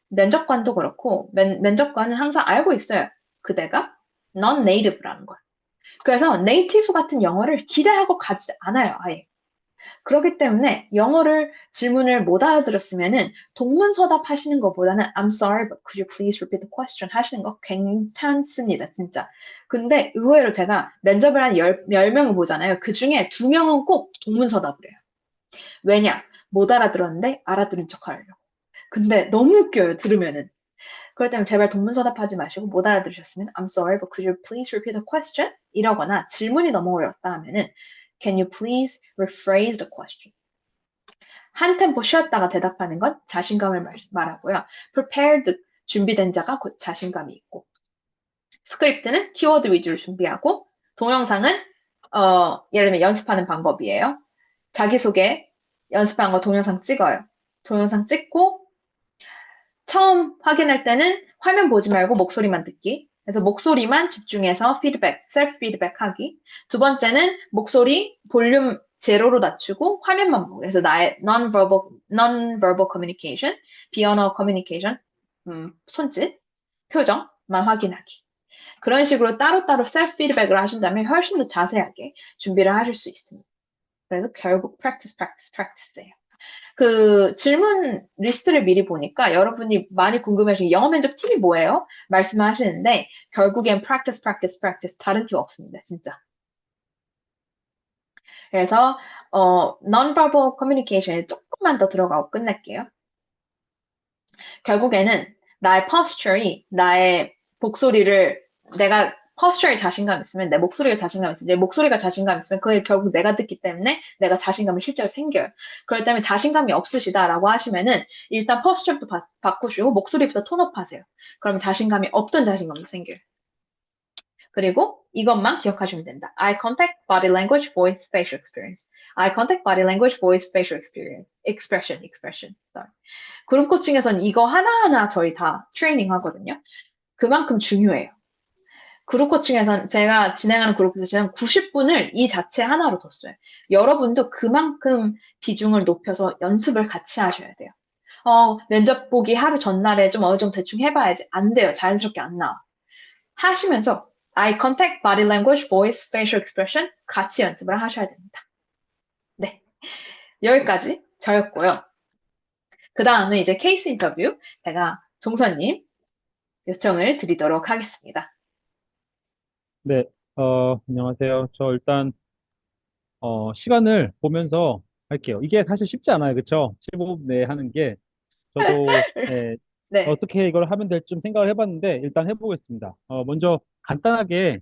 면접관도 그렇고, 면접관은 항상 알고 있어요. 그대가 non-native라는 걸. 그래서 네이티브 같은 영어를 기대하고 가지 않아요, 아예. 그렇기 때문에 질문을 못 알아들었으면은 동문서답 하시는 것보다는 I'm sorry, but could you please repeat the question 하시는 거 괜찮습니다, 진짜. 근데 의외로 제가 면접을 한 10명을 보잖아요. 그 중에 2명은 꼭 동문서답을 해요. 왜냐? 못 알아들었는데 알아들은 척 하려고. 근데 너무 웃겨요, 들으면은. 그럴 때면 제발 동문서답하지 마시고 못 알아들으셨으면 I'm sorry, but could you please repeat the question? 이러거나 질문이 너무 어렵다 하면은 Can you please rephrase the question? 한 템포 쉬었다가 대답하는 건 자신감을 말하고요. prepared, 준비된 자가 곧 자신감이 있고 스크립트는 키워드 위주로 준비하고 동영상은 예를 들면 연습하는 방법이에요. 자기소개 연습한 거 동영상 찍어요. 동영상 찍고 처음 확인할 때는 화면 보지 말고 목소리만 듣기. 그래서 목소리만 집중해서 셀프 피드백 하기. 두 번째는 목소리 볼륨 제로로 낮추고 화면만 보고. 그래서 나의 non-verbal communication, 비언어 커뮤니케이션, 손짓, 표정만 확인하기. 그런 식으로 따로따로 셀프 피드백을 하신다면 훨씬 더 자세하게 준비를 하실 수 있습니다. 그래서 결국 practice예요. 그 질문 리스트를 미리 보니까 여러분이 많이 궁금해하시는 영어 면접 팁이 뭐예요? 말씀을 하시는데 결국엔 practice 다른 팁 없습니다. 진짜. 그래서 non-verbal communication에 조금만 더 들어가고 끝낼게요. 결국에는 나의 목소리를 내가 posture에 자신감 있으면 내 목소리가 자신감 있으면 내 목소리가 자신감 있으면 그게 결국 내가 듣기 때문에 내가 자신감이 실제로 생겨요. 그럴 때면 자신감이 없으시다라고 하시면은 일단 posture부터 바꾸시고 목소리부터 톤업하세요. 그러면 자신감이 없던 자신감이 생겨요. 그리고 이것만 기억하시면 된다. Eye contact, body language, voice, facial experience. Eye contact, body language, voice, facial experience. expression. Sorry. 그룹 코칭에서는 이거 하나하나 저희 다 트레이닝 하거든요. 그만큼 중요해요. 그룹 코칭에서는 제가 진행하는 그룹 코칭은 90분을 이 자체 하나로 뒀어요. 여러분도 그만큼 비중을 높여서 연습을 같이 하셔야 돼요. 면접 보기 하루 전날에 좀 어느 정도 대충 해봐야지. 안 돼요. 자연스럽게 안 나와. 하시면서 eye contact, body language, voice, facial expression 같이 연습을 하셔야 됩니다. 네. 여기까지 저였고요. 그 다음은 이제 케이스 인터뷰 제가 종선님 요청을 드리도록 하겠습니다. 네, 안녕하세요. 저 일단, 시간을 보면서 할게요. 이게 사실 쉽지 않아요. 그쵸? 15분 내에 하는 게, 저도, 예, 네. 어떻게 이걸 하면 될지 좀 생각을 해봤는데, 일단 해보겠습니다. 먼저 간단하게,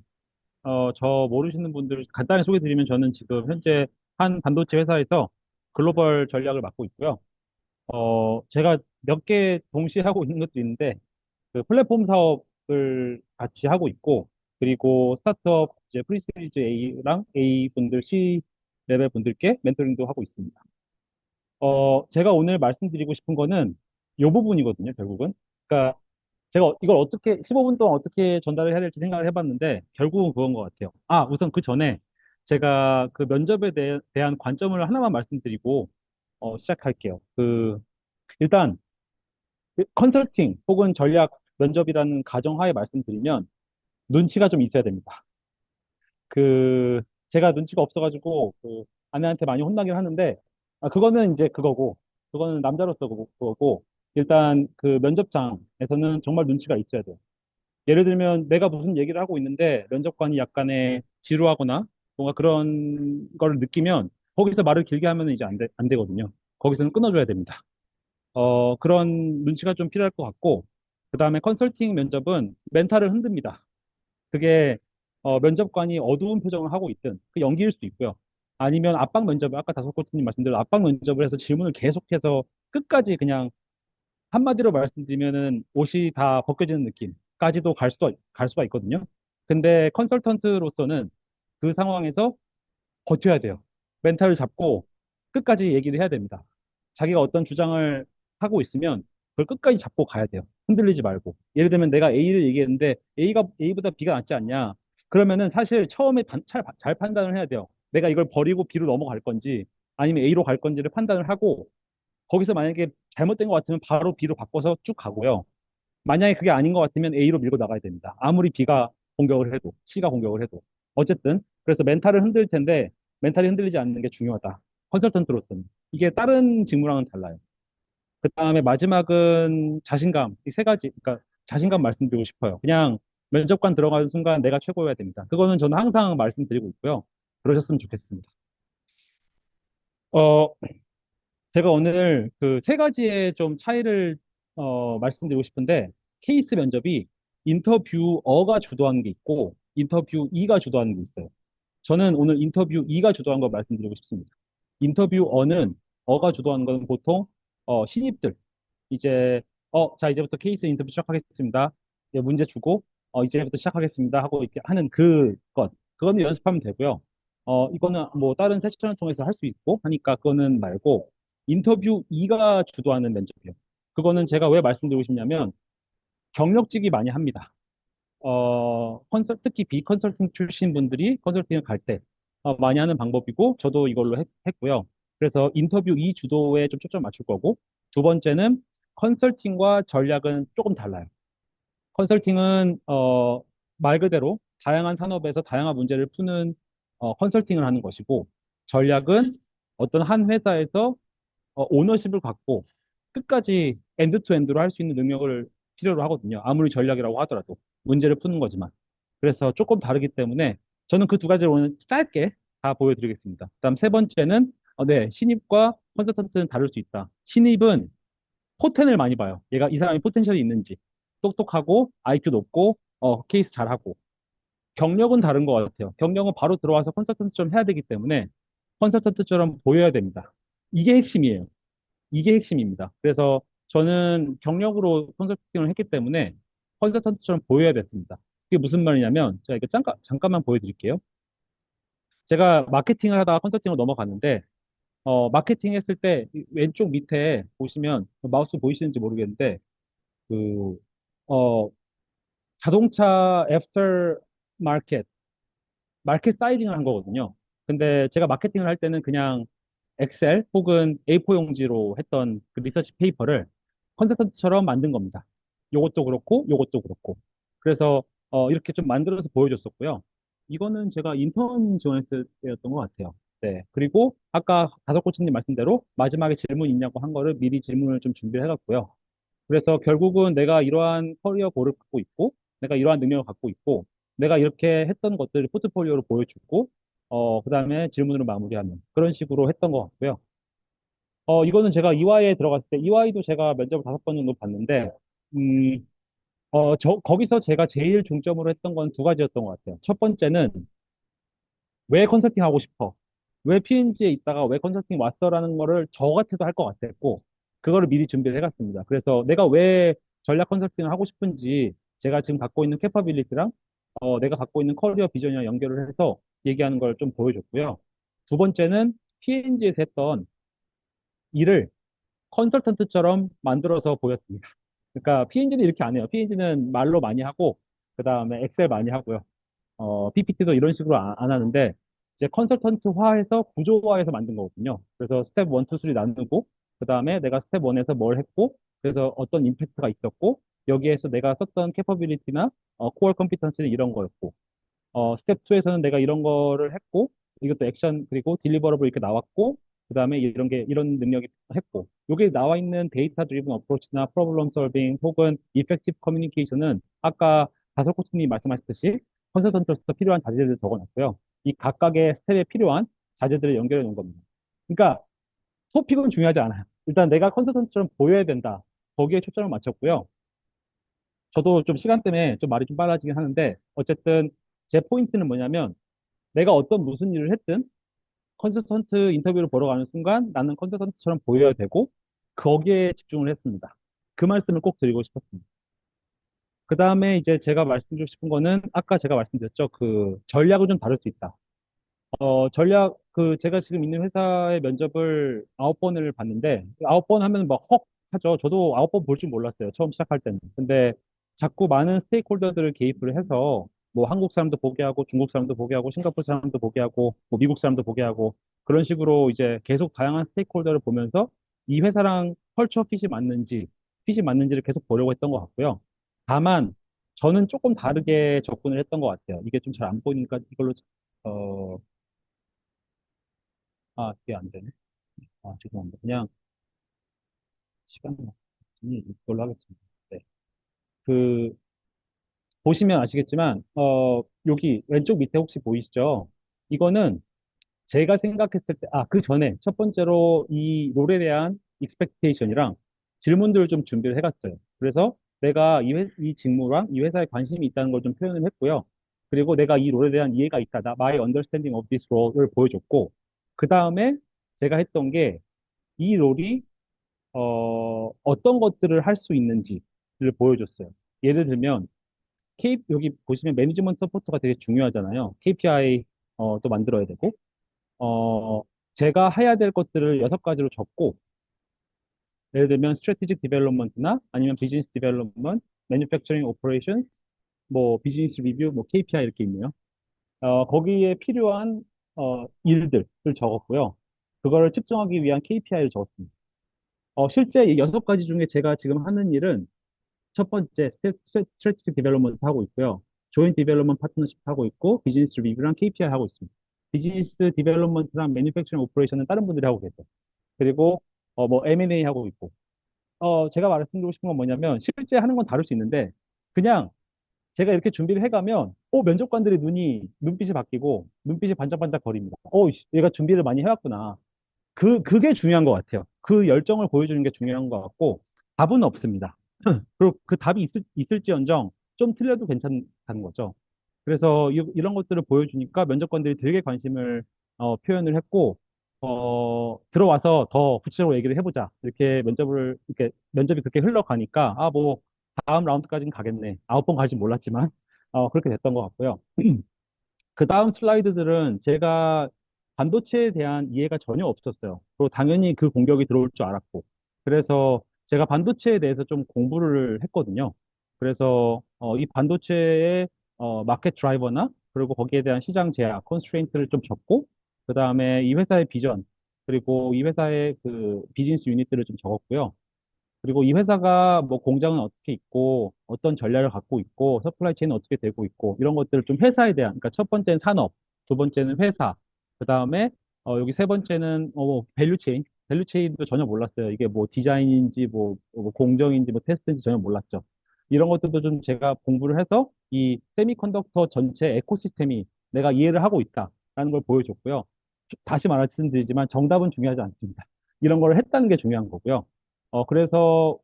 저 모르시는 분들 간단히 소개 드리면 저는 지금 현재 한 반도체 회사에서 글로벌 전략을 맡고 있고요. 제가 몇 개 동시에 하고 있는 것도 있는데, 그 플랫폼 사업을 같이 하고 있고, 그리고 스타트업 이제 프리시리즈 A랑 A 분들, C 레벨 분들께 멘토링도 하고 있습니다. 제가 오늘 말씀드리고 싶은 거는 이 부분이거든요, 결국은. 그러니까 제가 이걸 어떻게, 15분 동안 어떻게 전달을 해야 될지 생각을 해봤는데, 결국은 그건 것 같아요. 우선 그 전에 제가 그 면접에 대한 관점을 하나만 말씀드리고, 시작할게요. 일단, 그 컨설팅 혹은 전략 면접이라는 가정하에 말씀드리면, 눈치가 좀 있어야 됩니다. 그, 제가 눈치가 없어가지고, 아내한테 많이 혼나긴 하는데, 그거는 이제 그거고, 그거는 남자로서 그거고, 일단 그 면접장에서는 정말 눈치가 있어야 돼요. 예를 들면 내가 무슨 얘기를 하고 있는데 면접관이 약간의 지루하거나 뭔가 그런 걸 느끼면 거기서 말을 길게 하면 이제 안 되거든요. 거기서는 끊어줘야 됩니다. 그런 눈치가 좀 필요할 것 같고, 그 다음에 컨설팅 면접은 멘탈을 흔듭니다. 그게 면접관이 어두운 표정을 하고 있든 그 연기일 수도 있고요. 아니면 압박 면접을 아까 다섯 코치님 말씀대로 압박 면접을 해서 질문을 계속해서 끝까지 그냥 한마디로 말씀드리면은 옷이 다 벗겨지는 느낌까지도 갈 수가 있거든요. 근데 컨설턴트로서는 그 상황에서 버텨야 돼요. 멘탈을 잡고 끝까지 얘기를 해야 됩니다. 자기가 어떤 주장을 하고 있으면 그걸 끝까지 잡고 가야 돼요. 흔들리지 말고. 예를 들면 내가 A를 얘기했는데 A보다 B가 낫지 않냐? 그러면은 사실 처음에 잘 판단을 해야 돼요. 내가 이걸 버리고 B로 넘어갈 건지 아니면 A로 갈 건지를 판단을 하고 거기서 만약에 잘못된 것 같으면 바로 B로 바꿔서 쭉 가고요. 만약에 그게 아닌 것 같으면 A로 밀고 나가야 됩니다. 아무리 B가 공격을 해도, C가 공격을 해도. 어쨌든, 그래서 멘탈을 흔들 텐데, 멘탈이 흔들리지 않는 게 중요하다. 컨설턴트로서는. 이게 다른 직무랑은 달라요. 그 다음에 마지막은 자신감. 이 세 가지, 그러니까 자신감 말씀드리고 싶어요. 그냥 면접관 들어가는 순간 내가 최고여야 됩니다. 그거는 저는 항상 말씀드리고 있고요. 그러셨으면 좋겠습니다. 어, 제가 오늘 그 세 가지의 좀 차이를 말씀드리고 싶은데 케이스 면접이 인터뷰어가 주도하는 게 있고 인터뷰이가 주도하는 게 있어요. 저는 오늘 인터뷰이가 주도한 거 말씀드리고 싶습니다. 인터뷰어는 어가 주도하는 건 보통 신입들 이제 자 이제부터 케이스 인터뷰 시작하겠습니다. 이제 문제 주고 이제부터 시작하겠습니다 하고 이렇게 하는 그거는 연습하면 되고요. 이거는 뭐 다른 세션을 통해서 할 수 있고 하니까 그거는 말고 인터뷰 2가 주도하는 면접이에요. 그거는 제가 왜 말씀드리고 싶냐면 경력직이 많이 합니다. 특히 비컨설팅 출신 분들이 컨설팅을 갈 때 많이 하는 방법이고 저도 이걸로 했고요. 그래서 인터뷰 2 주도에 좀 초점 맞출 거고 두 번째는 컨설팅과 전략은 조금 달라요. 컨설팅은 말 그대로 다양한 산업에서 다양한 문제를 푸는 컨설팅을 하는 것이고 전략은 어떤 한 회사에서 오너십을 갖고 끝까지 엔드 투 엔드로 할 수 있는 능력을 필요로 하거든요. 아무리 전략이라고 하더라도 문제를 푸는 거지만. 그래서 조금 다르기 때문에 저는 그 두 가지를 오늘 짧게 다 보여드리겠습니다. 그다음 세 번째는 네, 신입과 컨설턴트는 다를 수 있다. 신입은 포텐을 많이 봐요. 얘가 이 사람이 포텐셜이 있는지 똑똑하고 IQ 높고 케이스 잘하고 경력은 다른 것 같아요. 경력은 바로 들어와서 컨설턴트처럼 해야 되기 때문에 컨설턴트처럼 보여야 됩니다. 이게 핵심이에요. 이게 핵심입니다. 그래서 저는 경력으로 컨설팅을 했기 때문에 컨설턴트처럼 보여야 됐습니다. 그게 무슨 말이냐면 제가 이거 잠깐만 보여드릴게요. 제가 마케팅을 하다가 컨설팅으로 넘어갔는데 마케팅 했을 때 왼쪽 밑에 보시면 마우스 보이시는지 모르겠는데 그 어, 자동차 애프터 마켓 사이징을 한 거거든요. 근데 제가 마케팅을 할 때는 그냥 엑셀 혹은 A4 용지로 했던 그 리서치 페이퍼를 컨설턴트처럼 만든 겁니다. 요것도 그렇고, 요것도 그렇고. 그래서 이렇게 좀 만들어서 보여줬었고요. 이거는 제가 인턴 지원했을 때였던 것 같아요. 네. 그리고 아까 다섯 코치님 말씀대로 마지막에 질문 있냐고 한 거를 미리 질문을 좀 준비를 해놨고요. 그래서 결국은 내가 이러한 커리어 골을 갖고 있고, 내가 이러한 능력을 갖고 있고, 내가 이렇게 했던 것들을 포트폴리오로 보여주고, 그 다음에 질문으로 마무리하는 그런 식으로 했던 것 같고요. 이거는 제가 EY에 들어갔을 때, EY도 제가 면접을 다섯 번 정도 봤는데, 음, 거기서 제가 제일 중점으로 했던 건 두 가지였던 것 같아요. 첫 번째는 왜 컨설팅 하고 싶어? 왜 P&G에 있다가 왜 컨설팅 왔어라는 거를 저 같아도 할 것 같았고, 그거를 미리 준비를 해갔습니다. 그래서 내가 왜 전략 컨설팅을 하고 싶은지 제가 지금 갖고 있는 캐파빌리티랑 내가 갖고 있는 커리어 비전이랑 연결을 해서 얘기하는 걸 좀 보여줬고요. 두 번째는 P&G에서 했던 일을 컨설턴트처럼 만들어서 보였습니다. 그러니까 P&G는 이렇게 안 해요. P&G는 말로 많이 하고, 그 다음에 엑셀 많이 하고요. PPT도 이런 식으로 안 하는데, 이제 컨설턴트화해서 구조화해서 만든 거거든요. 그래서 스텝 1, 2, 3 나누고, 그 다음에 내가 스텝 1에서 뭘 했고, 그래서 어떤 임팩트가 있었고, 여기에서 내가 썼던 캐퍼빌리티나 코어 컴피턴스는 이런 거였고, 스텝 2에서는 내가 이런 거를 했고, 이것도 액션, 그리고 딜리버러블 이렇게 나왔고, 그 다음에 이런 능력이 했고, 여기 나와 있는 데이터 드리븐 어프로치나 프로블럼 솔빙 혹은 이펙티브 커뮤니케이션은 아까 다솔 코치님이 말씀하셨듯이 컨설턴트로서 필요한 자재들을 적어놨고요. 이 각각의 스텝에 필요한 자재들을 연결해 놓은 겁니다. 그러니까 토픽은 중요하지 않아요. 일단 내가 컨설턴트처럼 보여야 된다. 거기에 초점을 맞췄고요. 저도 좀 시간 때문에 좀 말이 좀 빨라지긴 하는데, 어쨌든 제 포인트는 뭐냐면, 내가 어떤 무슨 일을 했든 컨설턴트 인터뷰를 보러 가는 순간 나는 컨설턴트처럼 보여야 되고 거기에 집중을 했습니다. 그 말씀을 꼭 드리고 싶었습니다. 그 다음에 이제 제가 말씀드리고 싶은 거는 아까 제가 말씀드렸죠. 그 전략은 좀 다를 수 있다. 제가 지금 있는 회사의 면접을 9번을 봤는데, 9번 하면 막 헉 하죠. 저도 9번 볼 줄 몰랐어요. 처음 시작할 때는. 근데 자꾸 많은 스테이크홀더들을 개입을 해서, 뭐 한국 사람도 보게 하고, 중국 사람도 보게 하고, 싱가포르 사람도 보게 하고, 뭐 미국 사람도 보게 하고, 그런 식으로 이제 계속 다양한 스테이크홀더를 보면서 이 회사랑 컬처 핏이 맞는지를 계속 보려고 했던 것 같고요. 다만, 저는 조금 다르게 접근을 했던 것 같아요. 이게 좀 잘 안 보이니까 이걸로, 어, 그게 안 되네. 죄송합니다. 그냥 시간이 없으니 이걸로 하겠습니다. 네. 그, 보시면 아시겠지만, 여기 왼쪽 밑에 혹시 보이시죠? 이거는 제가 생각했을 때, 그 전에 첫 번째로 이 롤에 대한 익스펙테이션이랑 질문들을 좀 준비를 해갔어요. 그래서 내가 이 직무랑 이 회사에 관심이 있다는 걸 좀 표현을 했고요. 그리고 내가 이 롤에 대한 이해가 있다. my understanding of this role을 보여줬고, 그 다음에 제가 했던 게 이 롤이 어떤 것들을 할 수 있는지를 보여줬어요. 예를 들면, 여기 보시면 매니지먼트 서포트가 되게 중요하잖아요. KPI, 또 만들어야 되고, 어, 제가 해야 될 것들을 6가지로 적고, 예를 들면, 스트래티직 디벨롭먼트나 아니면 비즈니스 디벨롭먼트, 매니팩처링 오퍼레이션스, 뭐, 비즈니스 리뷰, 뭐, KPI 이렇게 있네요. 거기에 필요한, 일들을 적었고요. 그거를 측정하기 위한 KPI를 적었습니다. 실제 이 6가지 중에 제가 지금 하는 일은 첫 번째 스트래티지 디벨롭먼트 하고 있고요. 조인트 디벨롭먼트 파트너십 하고 있고 비즈니스 리뷰랑 KPI 하고 있습니다. 비즈니스 디벨롭먼트랑 매니팩처링 오퍼레이션은 다른 분들이 하고 계세요. 그리고 뭐 M&A 하고 있고 제가 말씀드리고 싶은 건 뭐냐면 실제 하는 건 다를 수 있는데 그냥 제가 이렇게 준비를 해가면 면접관들의 눈빛이 바뀌고 눈빛이 반짝반짝 거립니다. 얘가 준비를 많이 해왔구나. 그게 중요한 것 같아요. 그 열정을 보여주는 게 중요한 것 같고, 답은 없습니다. 그리고 그 답이 있을지언정 좀 틀려도 괜찮다는 거죠. 그래서 런 것들을 보여주니까 면접관들이 되게 관심을 표현을 했고, 들어와서 더 구체적으로 얘기를 해보자. 이렇게 면접이 그렇게 흘러가니까, 뭐, 다음 라운드까지는 가겠네. 9번 갈지 몰랐지만, 그렇게 됐던 것 같고요. 그 다음 슬라이드들은 제가 반도체에 대한 이해가 전혀 없었어요. 그리고 당연히 그 공격이 들어올 줄 알았고. 그래서 제가 반도체에 대해서 좀 공부를 했거든요. 그래서 이 반도체의 마켓 드라이버나 그리고 거기에 대한 시장 제약, 컨스트레인트를 좀 적고, 그 다음에 이 회사의 비전, 그리고 이 회사의 그 비즈니스 유닛들을 좀 적었고요. 그리고 이 회사가 뭐 공장은 어떻게 있고, 어떤 전략을 갖고 있고, 서플라이 체인은 어떻게 되고 있고, 이런 것들을 좀 회사에 대한, 그러니까 첫 번째는 산업, 두 번째는 회사, 그 다음에, 여기 세 번째는, 밸류 체인. 밸류 체인도 전혀 몰랐어요. 이게 뭐 디자인인지, 뭐 공정인지, 뭐 테스트인지 전혀 몰랐죠. 이런 것들도 좀 제가 공부를 해서 이 세미컨덕터 전체 에코시스템이 내가 이해를 하고 있다라는 걸 보여줬고요. 다시 말씀드리지만 정답은 중요하지 않습니다. 이런 걸 했다는 게 중요한 거고요. 그래서,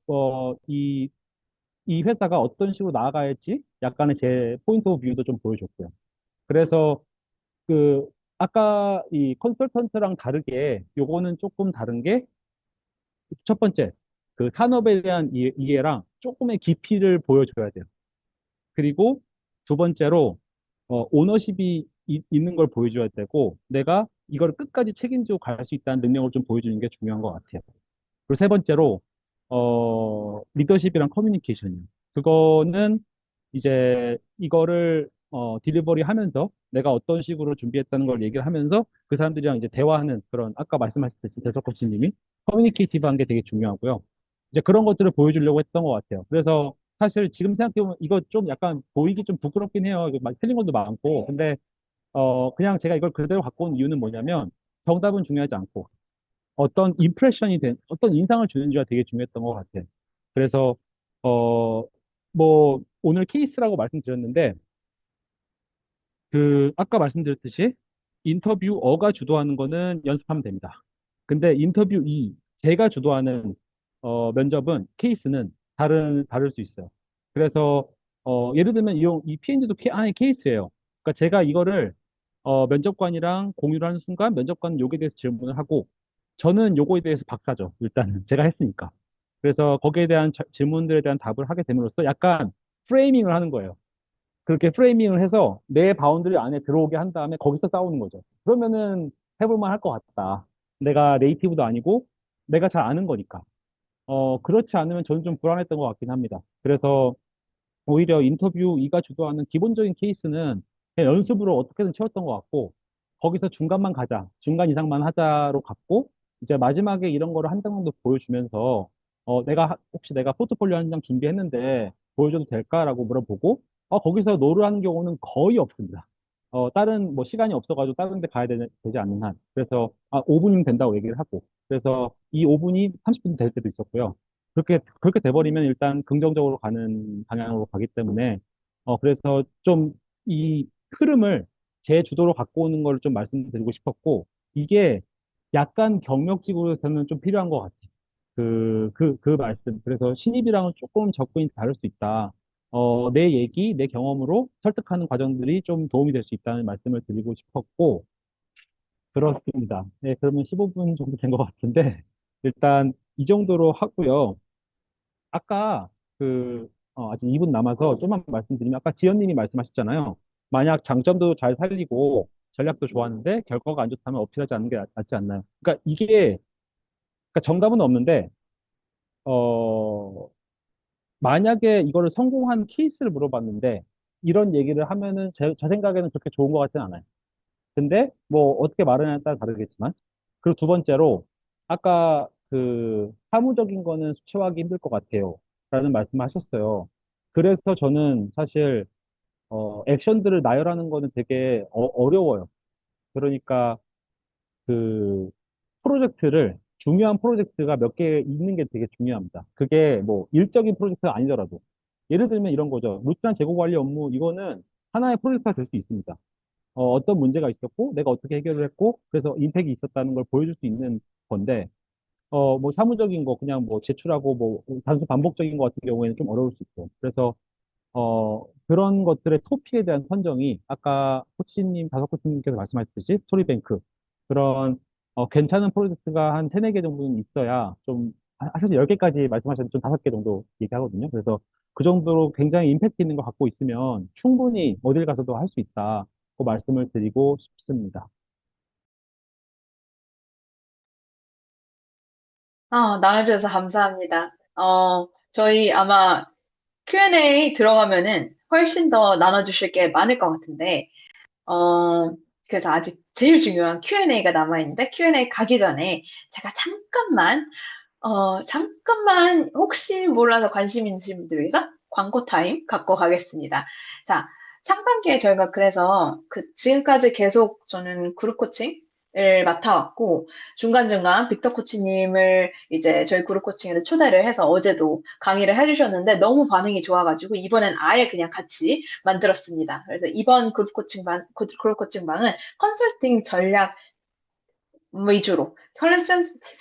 이 회사가 어떤 식으로 나아가야지 약간의 제 포인트 오브 뷰도 좀 보여줬고요. 그래서 그 아까 이 컨설턴트랑 다르게 요거는 조금 다른 게 첫 번째, 그 산업에 대한 이해랑 조금의 깊이를 보여줘야 돼요. 그리고 두 번째로 오너십이 있는 걸 보여줘야 되고 내가 이걸 끝까지 책임지고 갈 수 있다는 능력을 좀 보여주는 게 중요한 것 같아요. 그리고 세 번째로 리더십이랑 커뮤니케이션이요. 그거는 이제 이거를 딜리버리 하면서 내가 어떤 식으로 준비했다는 걸 얘기를 하면서 그 사람들이랑 이제 대화하는 그런 아까 말씀하셨듯이 대석 코치님이 커뮤니케이티브한 게 되게 중요하고요. 이제 그런 것들을 보여주려고 했던 것 같아요. 그래서 사실 지금 생각해보면 이거 좀 약간 보이기 좀 부끄럽긴 해요. 이거 틀린 것도 많고. 근데 그냥 제가 이걸 그대로 갖고 온 이유는 뭐냐면 정답은 중요하지 않고 어떤 임프레션이 어떤 인상을 주는지가 되게 중요했던 것 같아요. 그래서, 어, 뭐, 오늘 케이스라고 말씀드렸는데, 아까 말씀드렸듯이 인터뷰어가 주도하는 거는 연습하면 됩니다. 근데 인터뷰 제가 주도하는, 면접은, 케이스는 다를 수 있어요. 그래서, 예를 들면 이 PNG도 하나의 케이스예요. 그러니까 제가 이거를, 면접관이랑 공유를 하는 순간 면접관은 요거에 대해서 질문을 하고, 저는 요거에 대해서 박사죠. 일단은. 제가 했으니까. 그래서 거기에 대한 질문들에 대한 답을 하게 됨으로써 약간 프레이밍을 하는 거예요. 그렇게 프레이밍을 해서 내 바운드리 안에 들어오게 한 다음에 거기서 싸우는 거죠. 그러면은 해볼만 할 것 같다. 내가 네이티브도 아니고 내가 잘 아는 거니까. 그렇지 않으면 저는 좀 불안했던 것 같긴 합니다. 그래서 오히려 인터뷰 이가 주도하는 기본적인 케이스는 그냥 연습으로 어떻게든 채웠던 것 같고, 거기서 중간만 가자, 중간 이상만 하자로 갔고, 이제 마지막에 이런 거를 한 장 정도 보여주면서, 혹시 내가 포트폴리오 한 장 준비했는데 보여줘도 될까라고 물어보고, 거기서 노를 하는 경우는 거의 없습니다. 다른, 뭐, 시간이 없어가지고 다른 데 가야 되지 않는 한. 그래서, 5분이면 된다고 얘기를 하고. 그래서 이 5분이 30분 될 때도 있었고요. 그렇게 돼버리면 일단 긍정적으로 가는 방향으로 가기 때문에, 그래서 좀 이 흐름을 제 주도로 갖고 오는 걸 좀 말씀드리고 싶었고, 이게 약간 경력직으로서는 좀 필요한 것 같아요. 그 말씀. 그래서 신입이랑은 조금 접근이 다를 수 있다. 내 얘기, 내 경험으로 설득하는 과정들이 좀 도움이 될 수 있다는 말씀을 드리고 싶었고, 그렇습니다. 네, 그러면 15분 정도 된 것 같은데, 일단 이 정도로 하고요. 아까 아직 2분 남아서 좀만 말씀드리면 아까 지연님이 말씀하셨잖아요. 만약 장점도 잘 살리고 전략도 좋았는데 결과가 안 좋다면 어필하지 않는 게 낫지 않나요? 그러니까 그러니까 정답은 없는데 어, 만약에 이거를 성공한 케이스를 물어봤는데 이런 얘기를 하면은 제 생각에는 그렇게 좋은 것 같지는 않아요. 근데 뭐 어떻게 말하냐에 따라 다르겠지만 그리고 두 번째로 아까 사무적인 거는 수치화하기 힘들 것 같아요. 라는 말씀을 하셨어요. 그래서 저는 사실 액션들을 나열하는 거는 되게 어려워요. 그러니까 그 중요한 프로젝트가 몇 개 있는 게 되게 중요합니다. 그게 뭐 일적인 프로젝트가 아니더라도 예를 들면 이런 거죠. 루트란 재고 관리 업무 이거는 하나의 프로젝트가 될 수 있습니다. 어떤 문제가 있었고, 내가 어떻게 해결을 했고, 그래서 임팩이 있었다는 걸 보여줄 수 있는 건데, 뭐 사무적인 거, 그냥 뭐 제출하고, 뭐 단순 반복적인 거 같은 경우에는 좀 어려울 수 있고. 그래서, 그런 것들의 토피에 대한 선정이, 아까 다섯 코치님께서 말씀하셨듯이, 스토리뱅크, 그런, 괜찮은 프로젝트가 한 세네 개 정도는 있어야 좀, 사실 10개까지 말씀하셨는데 좀 5개 정도 얘기하거든요. 그래서 그 정도로 굉장히 임팩트 있는 거 갖고 있으면 충분히 어딜 가서도 할 수 있다. 고 말씀을 드리고 싶습니다. 나눠주셔서 감사합니다. 저희 아마 Q&A 들어가면은 훨씬 더 나눠주실 게 많을 것 같은데, 어, 그래서 아직 제일 중요한 Q&A가 남아있는데, Q&A 가기 전에 제가 잠깐만 혹시 몰라서 관심 있으신 분들 위해서 광고 타임 갖고 가겠습니다. 자, 상반기에 저희가 그래서 지금까지 계속 저는 그룹 코칭을 맡아왔고, 중간중간 빅터 코치님을 이제 저희 그룹 코칭에 초대를 해서 어제도 강의를 해주셨는데 너무 반응이 좋아가지고 이번엔 아예 그냥 같이 만들었습니다. 그래서 이번 그룹 코칭방은 컨설팅 전략 위주로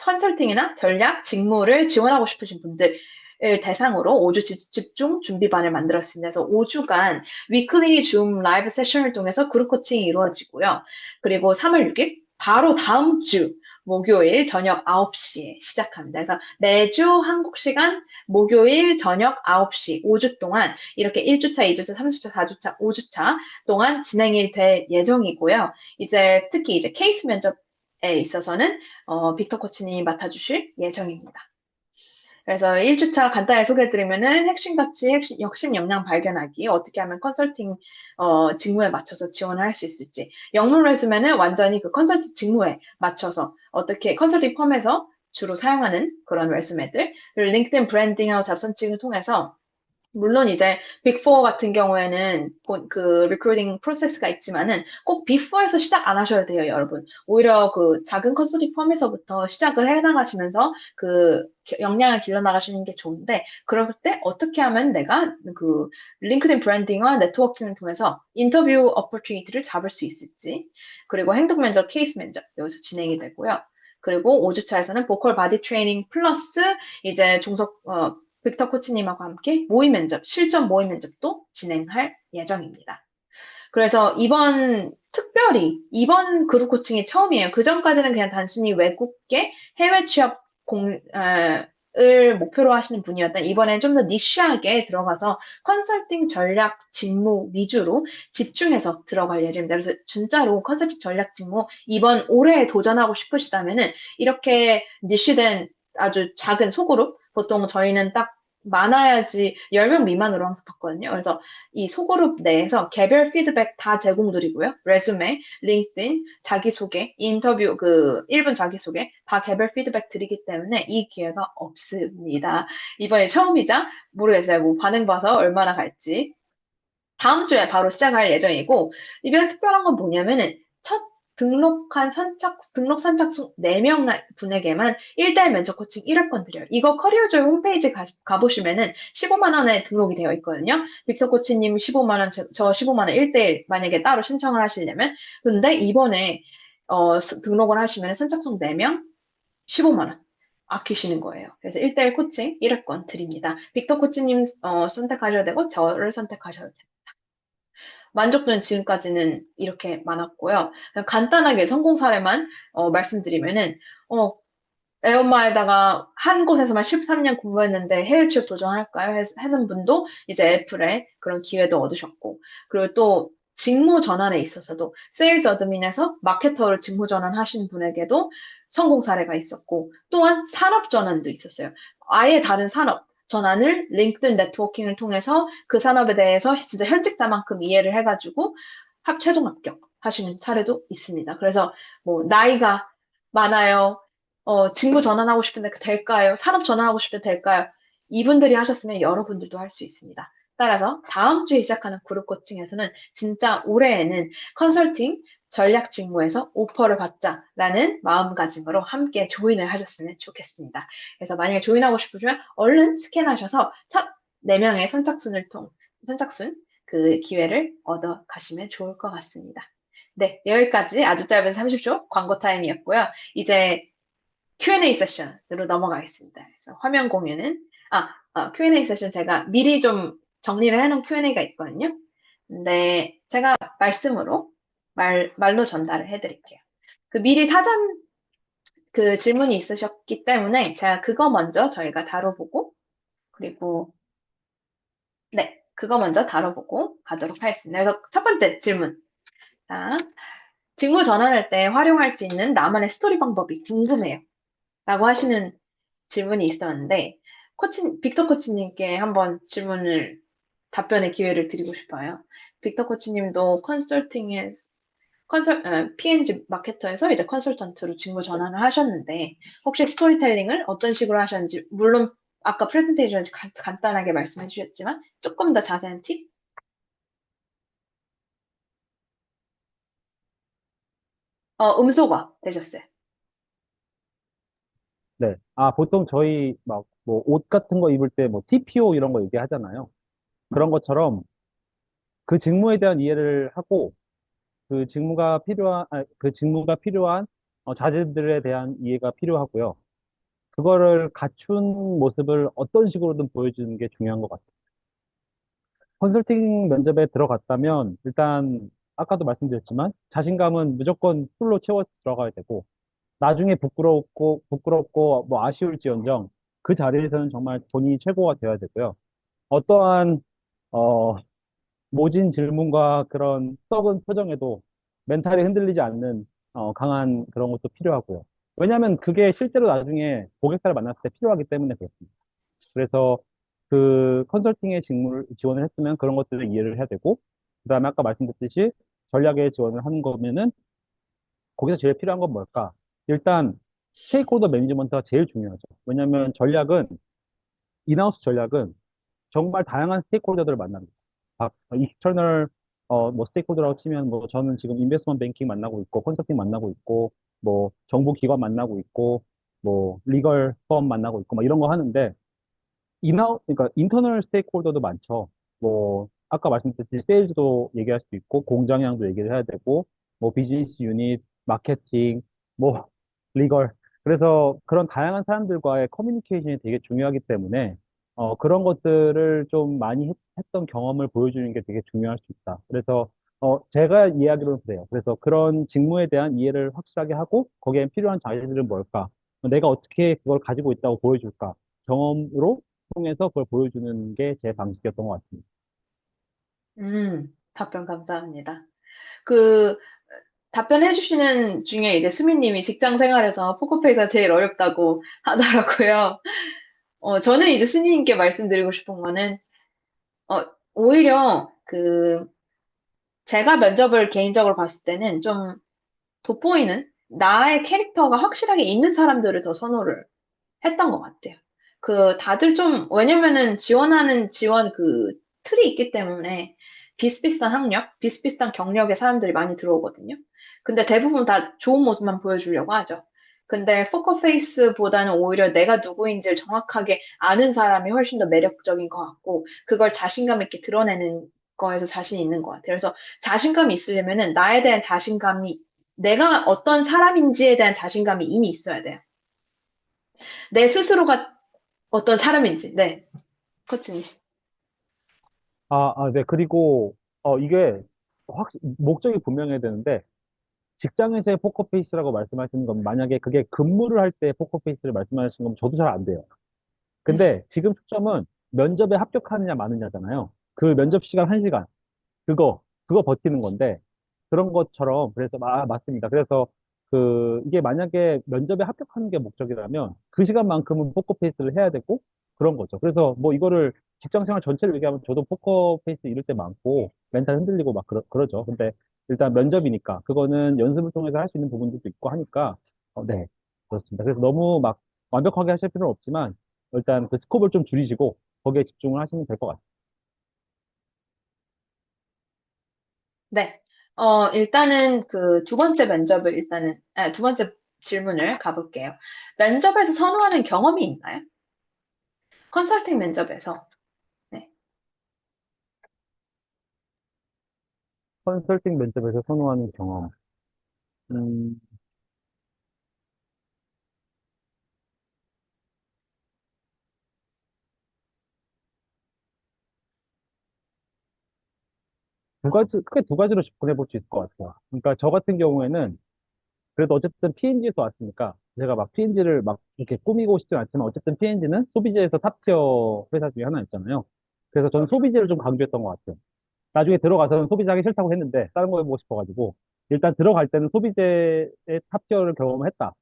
컨설팅이나 전략, 직무를 지원하고 싶으신 분들 대상으로 5주 집중 준비반을 만들었습니다. 그래서 5주간 위클리 줌 라이브 세션을 통해서 그룹 코칭이 이루어지고요. 그리고 3월 6일 바로 다음 주 목요일 저녁 9시에 시작합니다. 그래서 매주 한국 시간 목요일 저녁 9시 5주 동안 이렇게 1주차, 2주차, 3주차, 4주차, 5주차 동안 진행이 될 예정이고요. 이제 특히 이제 케이스 면접에 있어서는 빅터 코치님이 맡아주실 예정입니다. 그래서 1주차 간단히 소개해드리면은 핵심 가치, 핵심 역량 발견하기, 어떻게 하면 컨설팅 직무에 맞춰서 지원을 할 수 있을지. 영문 레sume는 완전히 그 컨설팅 직무에 맞춰서 어떻게 컨설팅 펌에서 주로 사용하는 그런 레sume들, 그리고 링크드인 브랜딩하고 잡선칭을 통해서 물론 이제 빅4 같은 경우에는 그 리크루팅 프로세스가 있지만은 꼭 빅4에서 시작 안 하셔야 돼요, 여러분. 오히려 그 작은 컨설팅 펌에서부터 시작을 해 나가시면서 그 역량을 길러 나가시는 게 좋은데 그럴 때 어떻게 하면 내가 그 링크드인 브랜딩과 네트워킹을 통해서 인터뷰 어퍼튜니티를 잡을 수 있을지 그리고 행동 면접, 케이스 면접 여기서 진행이 되고요. 그리고 5주차에서는 보컬 바디 트레이닝 플러스 이제 빅터 코치님하고 함께 모의 면접, 실전 모의 면접도 진행할 예정입니다. 그래서 특별히 이번 그룹 코칭이 처음이에요. 그 전까지는 그냥 단순히 외국계 해외 취업 을 목표로 하시는 분이었던 이번엔 좀 더 니쉬하게 들어가서 컨설팅 전략 직무 위주로 집중해서 들어갈 예정입니다. 그래서 진짜로 컨설팅 전략 직무 이번 올해에 도전하고 싶으시다면은 이렇게 니쉬된 아주 작은 소그룹 보통 저희는 딱 많아야지 10명 미만으로 항상 봤거든요. 그래서 이 소그룹 내에서 개별 피드백 다 제공드리고요. 레sume, 링크드인, 자기소개, 인터뷰, 그 1분 자기소개 다 개별 피드백 드리기 때문에 이 기회가 없습니다. 이번에 처음이자 모르겠어요. 뭐 반응 봐서 얼마나 갈지. 다음 주에 바로 시작할 예정이고, 이번 특별한 건 뭐냐면은, 첫 등록 선착순 4명 분에게만 1대1 면접 코칭 1회권 드려요. 이거 커리어조이 홈페이지 가보시면은 15만 원에 등록이 되어 있거든요. 빅터 코치님 15만 원, 저 15만 원 1대1 만약에 따로 신청을 하시려면. 근데 이번에, 등록을 하시면 선착순 4명 15만 원. 아끼시는 거예요. 그래서 1대1 코칭 1회권 드립니다. 빅터 코치님 선택하셔야 되고 저를 선택하셔야 돼요. 만족도는 지금까지는 이렇게 많았고요. 간단하게 성공 사례만 말씀드리면은 어, 애엄마에다가 한 곳에서만 13년 공부했는데 해외 취업 도전할까요? 하는 분도 이제 애플에 그런 기회도 얻으셨고 그리고 또 직무 전환에 있어서도 세일즈 어드민에서 마케터로 직무 전환하신 분에게도 성공 사례가 있었고 또한 산업 전환도 있었어요. 아예 다른 산업 전환을 링크드인 네트워킹을 통해서 그 산업에 대해서 진짜 현직자만큼 이해를 해가지고 최종 합격 하시는 사례도 있습니다. 그래서 뭐 나이가 많아요. 직무 전환하고 싶은데 될까요? 산업 전환하고 싶은데 될까요? 이분들이 하셨으면 여러분들도 할 수 있습니다. 따라서 다음 주에 시작하는 그룹 코칭에서는 진짜 올해에는 컨설팅 전략 직무에서 오퍼를 받자라는 마음가짐으로 함께 조인을 하셨으면 좋겠습니다. 그래서 만약에 조인하고 싶으시면 얼른 스캔하셔서 첫 4명의 선착순 그 기회를 얻어 가시면 좋을 것 같습니다. 네, 여기까지 아주 짧은 30초 광고 타임이었고요. 이제 Q&A 세션으로 넘어가겠습니다. 그래서 화면 공유는, Q&A 세션 제가 미리 좀 정리를 해놓은 Q&A가 있거든요. 근데 제가 말로 전달을 해드릴게요. 그 미리 사전 그 질문이 있으셨기 때문에 제가 그거 먼저 저희가 다뤄보고, 그리고, 네, 그거 먼저 다뤄보고 가도록 하겠습니다. 그래서 첫 번째 질문. 자, 직무 전환할 때 활용할 수 있는 나만의 스토리 방법이 궁금해요. 라고 하시는 질문이 있었는데, 빅터 코치님께 한번 답변의 기회를 드리고 싶어요. 빅터 코치님도 P&G 마케터에서 이제 컨설턴트로 직무 전환을 하셨는데, 혹시 스토리텔링을 어떤 식으로 하셨는지, 물론 아까 프레젠테이션에 간단하게 말씀해 주셨지만, 조금 더 자세한 팁? 음소거 되셨어요. 네. 아, 보통 저희 막 뭐 옷 같은 거 입을 때 뭐 TPO 이런 거 얘기하잖아요. 그런 것처럼 그 직무에 대한 이해를 하고 그 직무가 필요한 자질들에 대한 이해가 필요하고요. 그거를 갖춘 모습을 어떤 식으로든 보여주는 게 중요한 것 같아요. 컨설팅 면접에 들어갔다면 일단 아까도 말씀드렸지만 자신감은 무조건 풀로 채워 들어가야 되고 나중에 부끄럽고 뭐 아쉬울지언정 그 자리에서는 정말 본인이 최고가 되어야 되고요. 어떠한 어, 모진 질문과 그런 썩은 표정에도 멘탈이 흔들리지 않는 강한 그런 것도 필요하고요. 왜냐하면 그게 실제로 나중에 고객사를 만났을 때 필요하기 때문에 그렇습니다. 그래서 그 컨설팅의 직무를 지원을 했으면 그런 것들을 이해를 해야 되고, 그다음에 아까 말씀드렸듯이 전략에 지원을 하는 거면은 거기서 제일 필요한 건 뭘까? 일단 스테이크홀더 매니지먼트가 제일 중요하죠. 왜냐하면 인하우스 전략은 정말 다양한 스테이크홀더들을 만납니다. 익스터널 뭐 스테이크홀더라고 치면 뭐 저는 지금 인베스트먼트 뱅킹 만나고 있고 컨설팅 만나고 있고 뭐 정부 기관 만나고 있고 뭐 리걸 펌 만나고 있고 막 이런 거 하는데 그러니까 인터널 스테이크홀더도 많죠. 뭐 아까 말씀드렸듯이 세일즈도 얘기할 수도 있고 공장향도 얘기를 해야 되고 뭐 비즈니스 유닛, 마케팅, 뭐 리걸. 그래서 그런 다양한 사람들과의 커뮤니케이션이 되게 중요하기 때문에 그런 것들을 좀 많이 했던 경험을 보여주는 게 되게 중요할 수 있다. 그래서 제가 이해하기로는 그래요. 그래서 그런 직무에 대한 이해를 확실하게 하고 거기에 필요한 자질들은 뭘까? 내가 어떻게 그걸 가지고 있다고 보여줄까? 경험으로 통해서 그걸 보여주는 게 제 방식이었던 것 같습니다. 답변 감사합니다. 그, 답변해 주시는 중에 이제 수민님이 직장 생활에서 포커페이스가 제일 어렵다고 하더라고요. 저는 이제 수민님께 말씀드리고 싶은 거는, 오히려 제가 면접을 개인적으로 봤을 때는 좀 돋보이는 나의 캐릭터가 확실하게 있는 사람들을 더 선호를 했던 것 같아요. 다들 좀, 왜냐면은 지원하는 지원 틀이 있기 때문에 비슷비슷한 학력, 비슷비슷한 경력의 사람들이 많이 들어오거든요. 근데 대부분 다 좋은 모습만 보여주려고 하죠. 근데 포커페이스보다는 오히려 내가 누구인지를 정확하게 아는 사람이 훨씬 더 매력적인 것 같고, 그걸 자신감 있게 드러내는 거에서 자신 있는 것 같아요. 그래서 자신감이 있으려면은 나에 대한 자신감이, 내가 어떤 사람인지에 대한 자신감이 이미 있어야 돼요. 내 스스로가 어떤 사람인지. 네, 코치님. 네. 그리고, 이게 목적이 분명해야 되는데, 직장에서의 포커페이스라고 말씀하시는 건 만약에 그게 근무를 할 때 포커페이스를 말씀하시는 건 저도 잘 안 돼요. 근데 지금 초점은 면접에 합격하느냐 마느냐잖아요. 그 면접 시간 1시간. 그거 버티는 건데, 그런 것처럼, 그래서, 맞습니다. 그래서, 이게 만약에 면접에 합격하는 게 목적이라면, 그 시간만큼은 포커페이스를 해야 되고, 그런 거죠. 그래서 뭐 이거를 직장 생활 전체를 얘기하면 저도 포커페이스 이럴 때 많고, 멘탈 흔들리고 막 그러죠. 근데 일단 면접이니까, 그거는 연습을 통해서 할 수 있는 부분들도 있고 하니까, 네. 그렇습니다. 그래서 너무 막 완벽하게 하실 필요는 없지만, 일단 그 스코프를 좀 줄이시고, 거기에 집중을 하시면 될 것 같아요. 네. 일단은 두 번째 면접을 두 번째 질문을 가볼게요. 면접에서 선호하는 경험이 있나요? 컨설팅 면접에서. 네. 컨설팅 면접에서 선호하는 경험. 음, 크게 두 가지로 접근해 볼 수 있을 것 같아요. 그러니까 저 같은 경우에는 그래도 어쨌든 P&G에서 왔으니까 제가 막 P&G를 막 이렇게 꾸미고 싶진 않지만 어쨌든 P&G는 소비재에서 탑티어 회사 중에 하나 있잖아요. 그래서 저는 소비재를 좀 강조했던 것 같아요. 나중에 들어가서는 소비재 하기 싫다고 했는데 다른 거 해보고 싶어가지고 일단 들어갈 때는 소비재의 탑티어를 경험했다.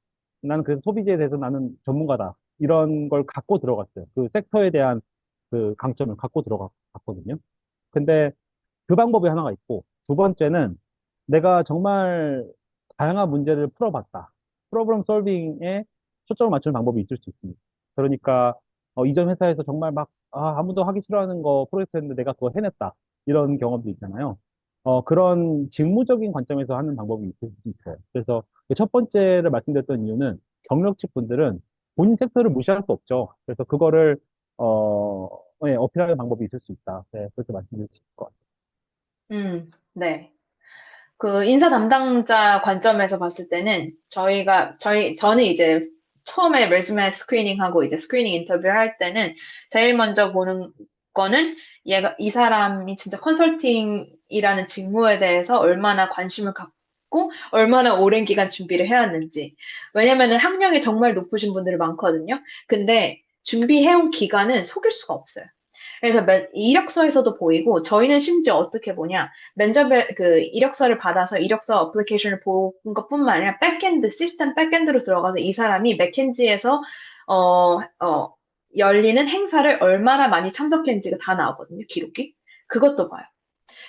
나는 그래서 소비재에 대해서 나는 전문가다. 이런 걸 갖고 들어갔어요. 그 섹터에 대한 그 강점을 갖고 들어갔거든요. 근데 그 방법이 하나가 있고, 두 번째는 내가 정말 다양한 문제를 풀어봤다. 프로블럼 솔빙에 초점을 맞추는 방법이 있을 수 있습니다. 그러니까, 이전 회사에서 정말 막, 아무도 하기 싫어하는 거 프로젝트 했는데 내가 그걸 해냈다. 이런 경험도 있잖아요. 그런 직무적인 관점에서 하는 방법이 있을 수 있어요. 그래서 그첫 번째를 말씀드렸던 이유는 경력직 분들은 본인 섹터를 무시할 수 없죠. 그래서 그거를, 어, 어필하는 방법이 있을 수 있다. 네, 그렇게 말씀드릴 수 있을 것 같아요. 네. 인사 담당자 관점에서 봤을 때는 저는 이제 처음에 레즈메 스크리닝하고 이제 스크리닝 인터뷰 할 때는 제일 먼저 보는 거는 이 사람이 진짜 컨설팅이라는 직무에 대해서 얼마나 관심을 갖고 얼마나 오랜 기간 준비를 해왔는지. 왜냐면은 학력이 정말 높으신 분들이 많거든요. 근데 준비해온 기간은 속일 수가 없어요. 그래서 이력서에서도 보이고 저희는 심지어 어떻게 보냐 면접에 그 이력서를 받아서 이력서 어플리케이션을 본 것뿐만 아니라 백엔드 시스템 백엔드로 들어가서 이 사람이 맥켄지에서 어, 어, 열리는 행사를 얼마나 많이 참석했는지가 다 나오거든요, 기록이. 그것도 봐요.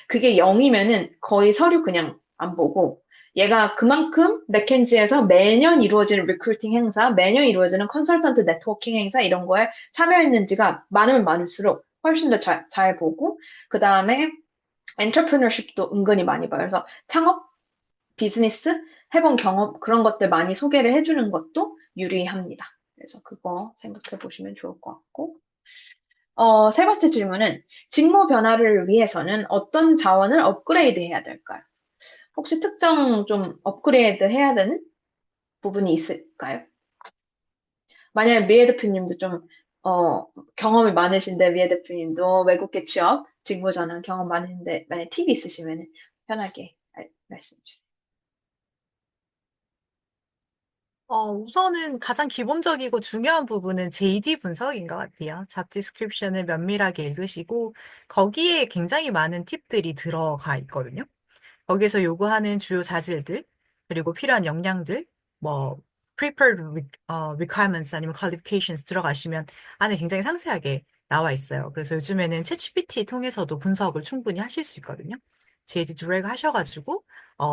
그게 0이면은 거의 서류 그냥 안 보고 얘가 그만큼 맥켄지에서 매년 이루어지는 리크루팅 행사, 매년 이루어지는 컨설턴트 네트워킹 행사 이런 거에 참여했는지가 많으면 많을수록 훨씬 더 잘 보고 그 다음에 엔터프리너십도 은근히 많이 봐요. 그래서 창업, 비즈니스, 해본 경험 그런 것들 많이 소개를 해주는 것도 유리합니다. 그래서 그거 생각해 보시면 좋을 것 같고 세 번째 질문은 직무 변화를 위해서는 어떤 자원을 업그레이드 해야 될까요? 혹시 특정 좀 업그레이드 해야 되는 부분이 있을까요? 만약에 미애 대표님도 좀, 경험이 많으신데, 미애 대표님도 외국계 취업, 직무 전환 경험 많으신데, 만약에 팁이 있으시면 편하게 말씀해 주세요. 우선은 가장 기본적이고 중요한 부분은 JD 분석인 것 같아요. 잡 디스크립션을 면밀하게 읽으시고, 거기에 굉장히 많은 팁들이 들어가 있거든요. 거기에서 요구하는 주요 자질들, 그리고 필요한 역량들, 뭐, prepared requirements 아니면 qualifications 들어가시면 안에 굉장히 상세하게 나와 있어요. 그래서 요즘에는 챗GPT 통해서도 분석을 충분히 하실 수 있거든요. JD 드래그 하셔가지고,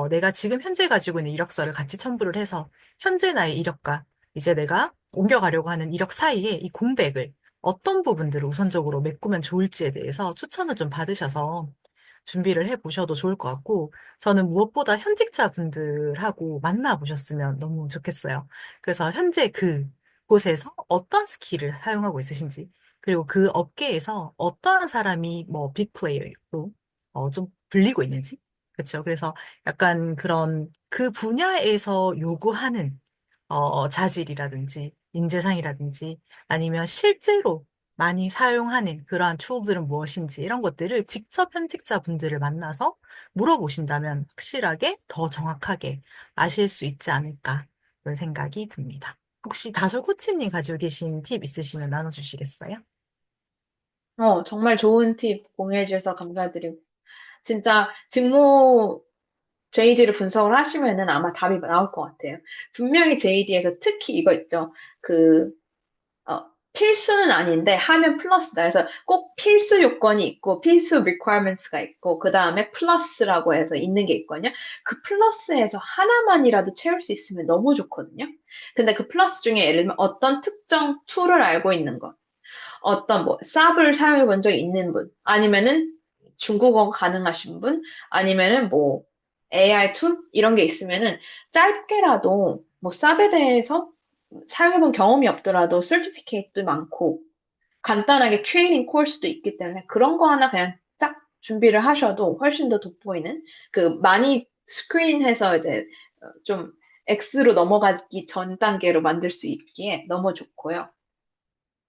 내가 지금 현재 가지고 있는 이력서를 같이 첨부를 해서 현재 나의 이력과 이제 내가 옮겨가려고 하는 이력 사이에 이 공백을 어떤 부분들을 우선적으로 메꾸면 좋을지에 대해서 추천을 좀 받으셔서 준비를 해 보셔도 좋을 것 같고, 저는 무엇보다 현직자 분들하고 만나보셨으면 너무 좋겠어요. 그래서 현재 그 곳에서 어떤 스킬을 사용하고 있으신지, 그리고 그 업계에서 어떠한 사람이 뭐 빅플레이어로 좀 불리고 있는지, 그렇죠. 그래서 약간 그런 그 분야에서 요구하는 자질이라든지 인재상이라든지 아니면 실제로 많이 사용하는 그러한 툴들은 무엇인지 이런 것들을 직접 현직자 분들을 만나서 물어보신다면 확실하게 더 정확하게 아실 수 있지 않을까 그런 생각이 듭니다. 혹시 다솔 코치님 가지고 계신 팁 있으시면 나눠주시겠어요? 정말 좋은 팁 공유해 주셔서 감사드리고, 진짜 직무 JD를 분석을 하시면은 아마 답이 나올 것 같아요. 분명히 JD에서 특히 이거 있죠. 그 필수는 아닌데 하면 플러스다. 그래서 꼭 필수 요건이 있고 필수 requirements가 있고 그 다음에 플러스라고 해서 있는 게 있거든요. 그 플러스에서 하나만이라도 채울 수 있으면 너무 좋거든요. 근데 그 플러스 중에 예를 들면 어떤 특정 툴을 알고 있는 것, 어떤 뭐 삽을 사용해 본 적이 있는 분, 아니면은 중국어 가능하신 분, 아니면은 뭐 AI 툴 이런 게 있으면은 짧게라도 뭐 삽에 대해서 사용해본 경험이 없더라도 서티피케이트도 많고 간단하게 트레이닝 코र्스도 있기 때문에 그런 거 하나 그냥 쫙 준비를 하셔도 훨씬 더 돋보이는 그 많이 스크린해서 이제 좀 X로 넘어가기 전 단계로 만들 수 있기에 너무 좋고요.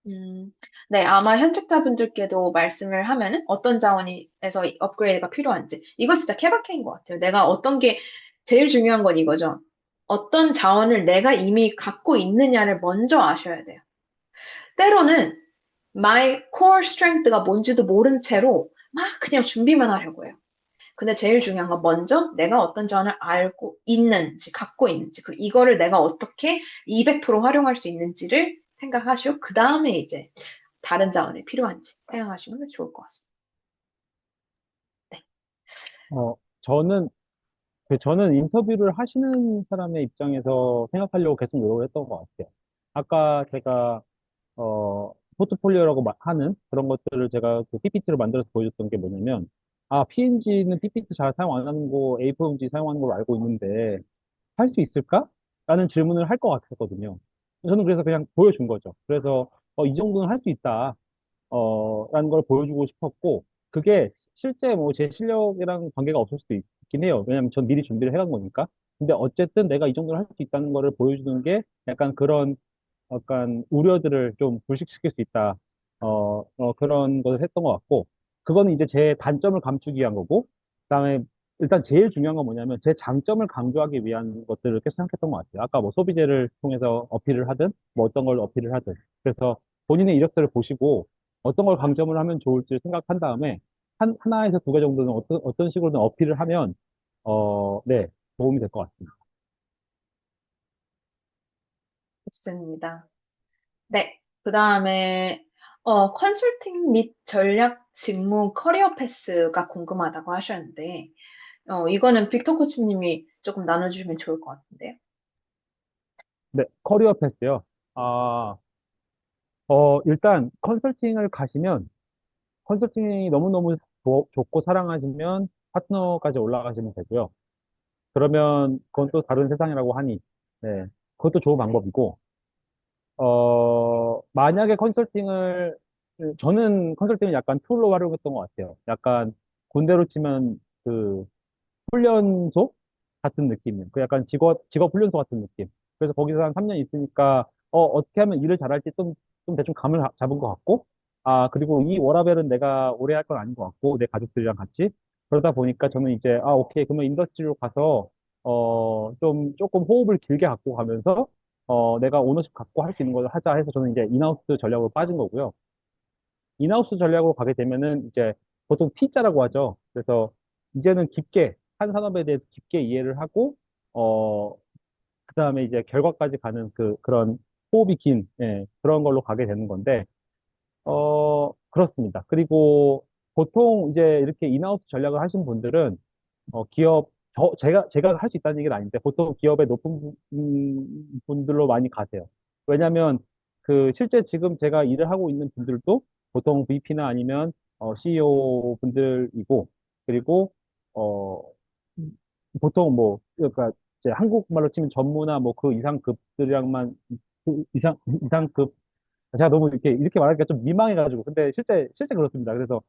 음, 네, 아마 현직자분들께도 말씀을 하면은 어떤 자원에서 업그레이드가 필요한지. 이거 진짜 케바케인 것 같아요. 내가 어떤 게 제일 중요한 건 이거죠. 어떤 자원을 내가 이미 갖고 있느냐를 먼저 아셔야 돼요. 때로는 my core strength가 뭔지도 모른 채로 막 그냥 준비만 하려고 해요. 근데 제일 중요한 건 먼저 내가 어떤 자원을 알고 있는지, 갖고 있는지, 그리고 이거를 내가 어떻게 200% 활용할 수 있는지를 생각하시고, 그 다음에 이제 다른 자원이 필요한지 생각하시면 좋을 것 같습니다. 네. 어, 저는, 저는 인터뷰를 하시는 사람의 입장에서 생각하려고 계속 노력을 했던 것 같아요. 아까 제가, 포트폴리오라고 하는 그런 것들을 제가 그 PPT로 만들어서 보여줬던 게 뭐냐면, 아, PNG는 PPT 잘 사용 안 하는 거, A4용지 사용하는 걸로 알고 있는데, 할 수 있을까? 라는 질문을 할 것 같았거든요. 저는 그래서 그냥 보여준 거죠. 그래서, 이 정도는 할 수 있다. 라는 걸 보여주고 싶었고, 그게 실제 뭐 제 실력이랑 관계가 없을 수도 있긴 해요. 왜냐면 전 미리 준비를 해간 거니까. 근데 어쨌든 내가 이 정도를 할 수 있다는 거를 보여주는 게 약간 그런 약간 우려들을 좀 불식시킬 수 있다. 그런 것을 했던 것 같고, 그거는 이제 제 단점을 감추기 위한 거고, 그다음에 일단 제일 중요한 건 뭐냐면 제 장점을 강조하기 위한 것들을 계속 생각했던 것 같아요. 아까 뭐 소비재를 통해서 어필을 하든, 뭐 어떤 걸 어필을 하든. 그래서 본인의 이력서를 보시고 어떤 걸 강점을 하면 좋을지 생각한 다음에 하나에서 두 개 정도는 어떤 식으로든 어필을 하면, 네, 도움이 될 것 같습니다. 좋습니다. 네. 그 다음에, 컨설팅 및 전략 직무 커리어 패스가 궁금하다고 하셨는데, 이거는 빅터 코치님이 조금 나눠주시면 좋을 것 같은데요. 네, 커리어 패스요. 아, 일단 컨설팅을 가시면 컨설팅이 너무너무 좋고 사랑하시면 파트너까지 올라가시면 되고요. 그러면 그건 또 다른 세상이라고 하니, 네, 그것도 좋은 방법이고, 만약에 저는 컨설팅을 약간 툴로 활용했던 것 같아요. 약간 군대로 치면 그 훈련소 같은 느낌이에요. 그 약간 직업 훈련소 같은 느낌. 그래서 거기서 한 3년 있으니까, 어떻게 하면 일을 잘할지 좀 대충 감을 잡은 것 같고, 그리고 이 워라밸은 내가 오래 할 건 아닌 것 같고, 내 가족들이랑 같이. 그러다 보니까 저는 이제, 오케이. 그러면 인더스트리로 가서, 조금 호흡을 길게 갖고 가면서, 내가 오너십 갖고 할 수 있는 걸 하자 해서 저는 이제 인하우스 전략으로 빠진 거고요. 인하우스 전략으로 가게 되면은 이제 보통 T자라고 하죠. 그래서 이제는 깊게 한 산업에 대해서 깊게 이해를 하고 그다음에 이제 결과까지 가는 그런 호흡이 긴 그런 걸로 가게 되는 건데 그렇습니다. 그리고 보통 이제 이렇게 인하우스 전략을 하신 분들은 제가 할 수 있다는 얘기는 아닌데, 보통 기업의 높은 분들로 많이 가세요. 왜냐면, 실제 지금 제가 일을 하고 있는 분들도 보통 VP나 아니면, CEO 분들이고, 그리고, 어, 보통 뭐, 그러니까, 이제 한국말로 치면 전무나 뭐 그 이상급들이랑만, 이상급, 제가 너무 이렇게 말하기가 좀 민망해가지고. 근데 실제 그렇습니다. 그래서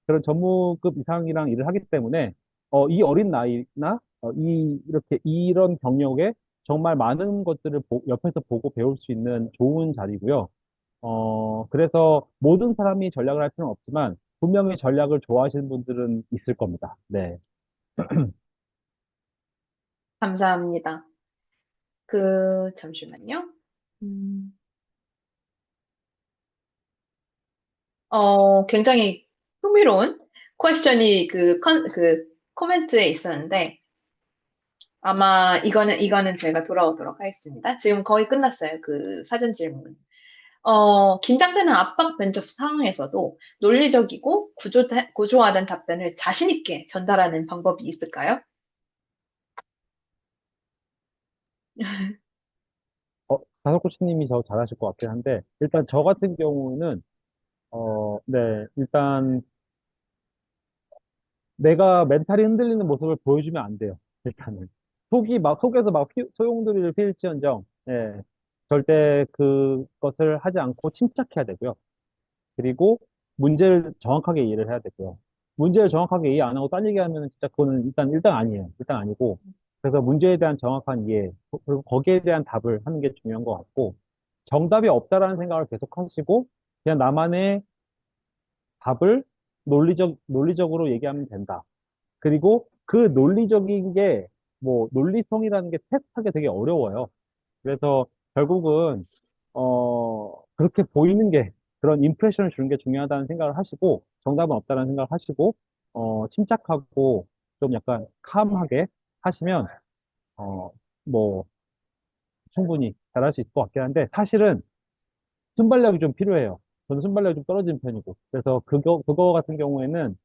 그런 전무급 이상이랑 일을 하기 때문에, 이 어린 나이나, 이렇게, 이런 경력에 정말 많은 것들을 옆에서 보고 배울 수 있는 좋은 자리고요. 그래서 모든 사람이 전략을 할 필요는 없지만, 분명히 전략을 좋아하시는 분들은 있을 겁니다. 네. 감사합니다. 잠시만요. 음, 굉장히 흥미로운 퀘스천이 코멘트에 있었는데, 아마 이거는 제가 돌아오도록 하겠습니다. 지금 거의 끝났어요. 그 사전 질문. 긴장되는 압박 면접 상황에서도 논리적이고 구조화된 답변을 자신 있게 전달하는 방법이 있을까요? 다섯코치님이 더 잘하실 것 같긴 한데, 일단 저 같은 경우는, 네, 일단 내가 멘탈이 흔들리는 모습을 보여주면 안 돼요. 일단은. 속에서 막 소용돌이를 피울지언정, 예, 절대 그것을 하지 않고 침착해야 되고요. 그리고 문제를 정확하게 이해를 해야 되고요. 문제를 정확하게 이해 안 하고 딴 얘기하면 진짜 그거는 일단 아니에요. 일단 아니고. 그래서 문제에 대한 정확한 이해, 그리고 거기에 대한 답을 하는 게 중요한 것 같고, 정답이 없다라는 생각을 계속 하시고, 그냥 나만의 답을 논리적으로 얘기하면 된다. 그리고 그 논리적인 게, 뭐, 논리성이라는 게 테스트하기 되게 어려워요. 그래서 결국은, 그렇게 보이는 게, 그런 임프레션을 주는 게 중요하다는 생각을 하시고, 정답은 없다는 생각을 하시고, 침착하고, 좀 약간 캄하게 하시면, 어, 뭐, 충분히 잘할 수 있을 것 같긴 한데, 사실은 순발력이 좀 필요해요. 저는 순발력이 좀 떨어지는 편이고. 그래서 그거 같은 경우에는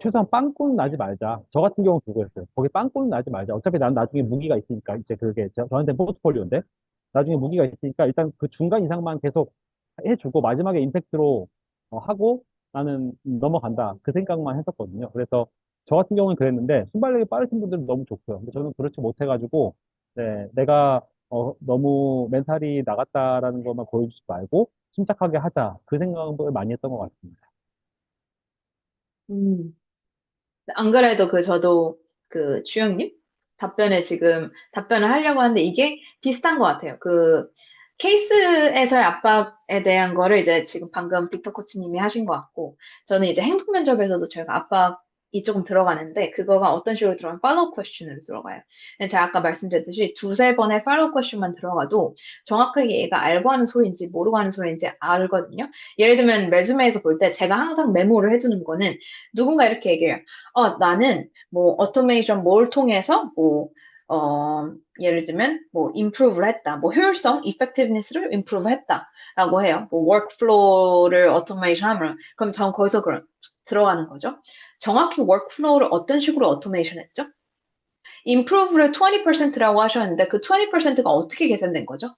최소한 빵꾸는 나지 말자. 저 같은 경우는 그거였어요. 거기 빵꾸는 나지 말자. 어차피 난 나중에 무기가 있으니까, 이제 그게 저한테 포트폴리오인데, 나중에 무기가 있으니까 일단 그 중간 이상만 계속 해주고, 마지막에 임팩트로 하고, 나는 넘어간다. 그 생각만 했었거든요. 그래서 저 같은 경우는 그랬는데, 순발력이 빠르신 분들은 너무 좋고요. 근데 저는 그렇지 못해가지고, 네, 내가 너무 멘탈이 나갔다라는 것만 보여주지 말고, 침착하게 하자. 그 생각을 많이 했던 것 같습니다. 음. 안 그래도 저도 주영님 답변을 하려고 하는데 이게 비슷한 것 같아요. 케이스에서의 압박에 대한 거를 이제 지금 방금 빅터 코치님이 하신 것 같고, 저는 이제 행동 면접에서도 저희가 압박이 조금 들어가는데, 그거가 어떤 식으로 들어가면 팔로우 퀘스천으로 들어가요. 근데 제가 아까 말씀드렸듯이 두세 번의 팔로우 퀘스천만 들어가도 정확하게 얘가 알고 하는 소리인지 모르고 하는 소리인지 알거든요. 예를 들면 레주메에서 볼 때 제가 항상 메모를 해두는 거는 누군가 이렇게 얘기해요. 나는 뭐 오토메이션 뭘 통해서 예를 들면 뭐 improve를 했다. 뭐 효율성, effectiveness를 improve 했다라고 해요. 뭐 workflow를 automation 하면 그럼 전 거기서 그럼 들어가는 거죠. 정확히 workflow를 어떤 식으로 automation 했죠? improve를 20%라고 하셨는데 그 20%가 어떻게 계산된 거죠?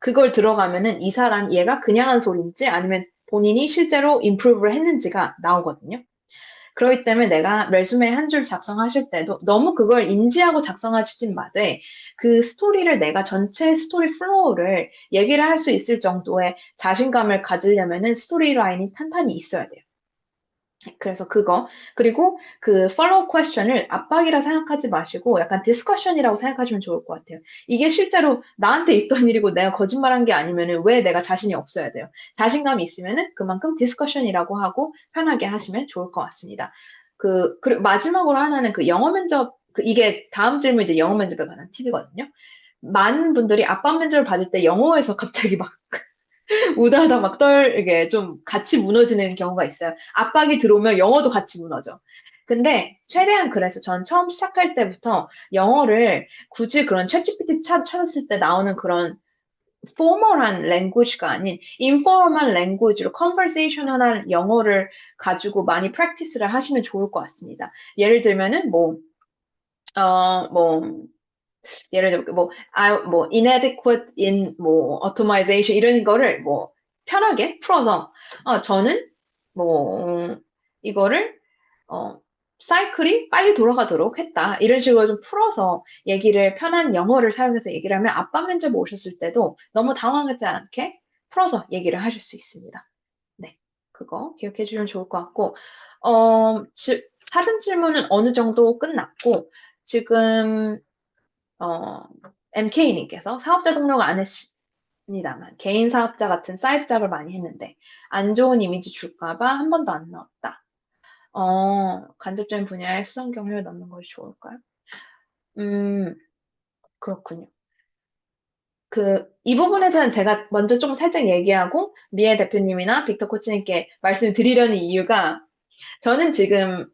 그걸 들어가면은 이 사람 얘가 그냥 한 소리인지 아니면 본인이 실제로 improve를 했는지가 나오거든요. 그렇기 때문에 내가 레주메 한 줄 작성하실 때도 너무 그걸 인지하고 작성하시진 마되 그 스토리를 내가 전체 스토리 플로우를 얘기를 할 수 있을 정도의 자신감을 가지려면은 스토리 라인이 탄탄히 있어야 돼요. 그래서 그거 그리고 그 follow question을 압박이라 생각하지 마시고 약간 discussion이라고 생각하시면 좋을 것 같아요. 이게 실제로 나한테 있던 일이고 내가 거짓말한 게 아니면은 왜 내가 자신이 없어야 돼요? 자신감이 있으면은 그만큼 discussion이라고 하고 편하게 하시면 좋을 것 같습니다. 그리고 마지막으로 하나는 그 영어 면접 이게 다음 질문 이제 영어 면접에 관한 팁이거든요. 많은 분들이 압박 면접을 받을 때 영어에서 갑자기 막 우다하다 이게 좀 같이 무너지는 경우가 있어요. 압박이 들어오면 영어도 같이 무너져. 근데 최대한 그래서 전 처음 시작할 때부터 영어를 굳이 그런 챗GPT 찾았을 때 나오는 그런 포멀한 랭귀지가 아닌 인포멀한 랭귀지로 컨버세이셔널한 영어를 가지고 많이 프랙티스를 하시면 좋을 것 같습니다. 예를 들면은 어, 뭐, 예를 들면 inadequate in automation 이런 거를 편하게 풀어서 저는 이거를 어 사이클이 빨리 돌아가도록 했다 이런 식으로 좀 풀어서 얘기를 편한 영어를 사용해서 얘기를 하면 아빠 면접 오셨을 때도 너무 당황하지 않게 풀어서 얘기를 하실 수 있습니다. 네, 그거 기억해 주시면 좋을 것 같고 사전 질문은 어느 정도 끝났고 지금 어, MK님께서 사업자 등록 안 했습니다만 개인 사업자 같은 사이드 잡을 많이 했는데 안 좋은 이미지 줄까봐 한 번도 안 넣었다. 간접적인 분야에 수상 경력을 넣는 것이 좋을까요? 음, 그렇군요. 이 부분에서는 제가 먼저 좀 살짝 얘기하고 미애 대표님이나 빅터 코치님께 말씀드리려는 이유가 저는 지금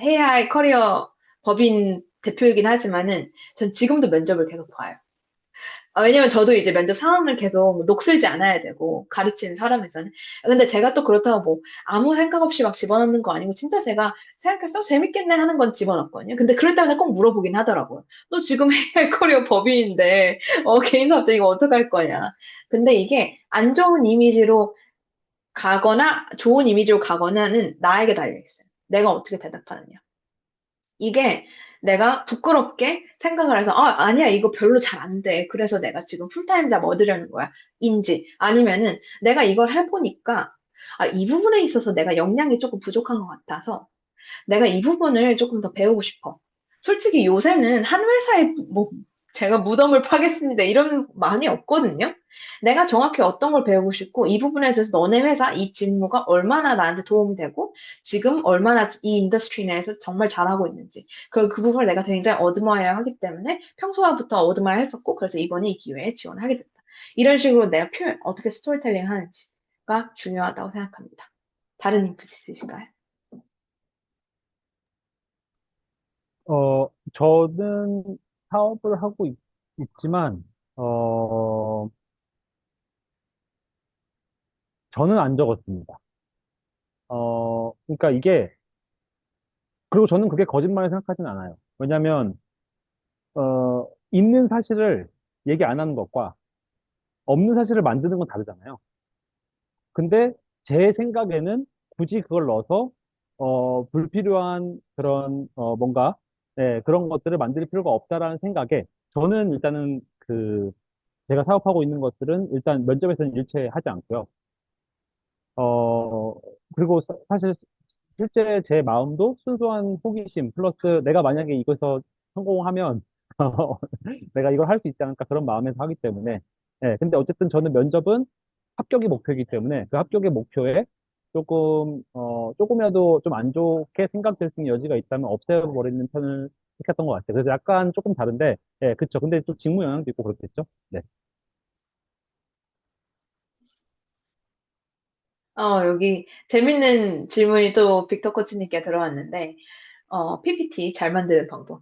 해야 할 커리어 법인 대표이긴 하지만은 전 지금도 면접을 계속 봐요. 왜냐면 저도 이제 면접 상황을 계속 녹슬지 않아야 되고, 가르치는 사람에서는. 근데 제가 또 그렇다고 아무 생각 없이 막 집어넣는 거 아니고, 진짜 제가 생각해서 재밌겠네 하는 건 집어넣거든요. 근데 그럴 때마다 꼭 물어보긴 하더라고요. 너 지금 해외 커리어 법인인데, 개인 사업자 이거 어떡할 거냐. 근데 이게 안 좋은 이미지로 가거나, 좋은 이미지로 가거나는 나에게 달려있어요. 내가 어떻게 대답하느냐. 이게 내가 부끄럽게 생각을 해서, 아니야, 이거 별로 잘 안 돼. 그래서 내가 지금 풀타임 잡 얻으려는 거야. 인지. 아니면은 내가 이걸 해보니까, 이 부분에 있어서 내가 역량이 조금 부족한 것 같아서 내가 이 부분을 조금 더 배우고 싶어. 솔직히 요새는 한 회사에 제가 무덤을 파겠습니다. 이런 많이 없거든요. 내가 정확히 어떤 걸 배우고 싶고, 이 부분에 있어서 너네 회사 이 직무가 얼마나 나한테 도움이 되고, 지금 얼마나 이 인더스트리 내에서 정말 잘하고 있는지. 그 부분을 내가 굉장히 얻어먹어야 하기 때문에 평소부터 얻어먹어야 했었고, 그래서 이번에 이 기회에 지원을 하게 됐다. 이런 식으로 내가 어떻게 스토리텔링 하는지가 중요하다고 생각합니다. 다른 인풋 있으실까요? 저는 사업을 하고 있지만, 어, 저는 안 적었습니다. 그러니까 그리고 저는 그게 거짓말을 생각하진 않아요. 왜냐면, 있는 사실을 얘기 안 하는 것과 없는 사실을 만드는 건 다르잖아요. 근데 제 생각에는 굳이 그걸 넣어서, 불필요한 그런, 뭔가, 네, 그런 것들을 만들 필요가 없다라는 생각에, 저는 일단은 제가 사업하고 있는 것들은 일단 면접에서는 일체하지 않고요. 어, 그리고 사실 실제 제 마음도 순수한 호기심 플러스 내가 만약에 이것서 성공하면 내가 이걸 할 수 있지 않을까 그런 마음에서 하기 때문에 예, 근데 어쨌든 저는 면접은 합격이 목표이기 때문에 그 합격의 목표에 조금이라도 좀 안 좋게 생각될 수 있는 여지가 있다면 없애버리는 편을 택했던 것 같아요. 그래서 약간 조금 다른데, 예, 그쵸. 근데 또 직무 영향도 있고 그렇겠죠? 네. 여기 재밌는 질문이 또 빅터 코치님께 들어왔는데, PPT 잘 만드는 방법.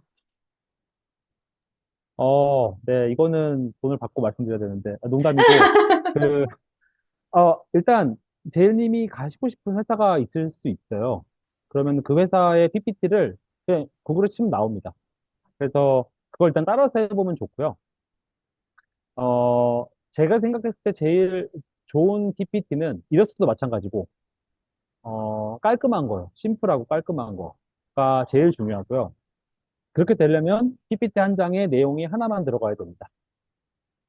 네, 이거는 돈을 받고 말씀드려야 되는데, 농담이고, 그, 일단, 제일님이 가시고 싶은 회사가 있을 수 있어요. 그러면 그 회사의 PPT를 그냥 구글에 치면 나옵니다. 그래서 그걸 일단 따라서 해보면 좋고요. 제가 생각했을 때 제일 좋은 PPT는 이력서도 마찬가지고, 깔끔한 거요. 심플하고 깔끔한 거가 제일 중요하고요. 그렇게 되려면 PPT 한 장에 내용이 하나만 들어가야 됩니다.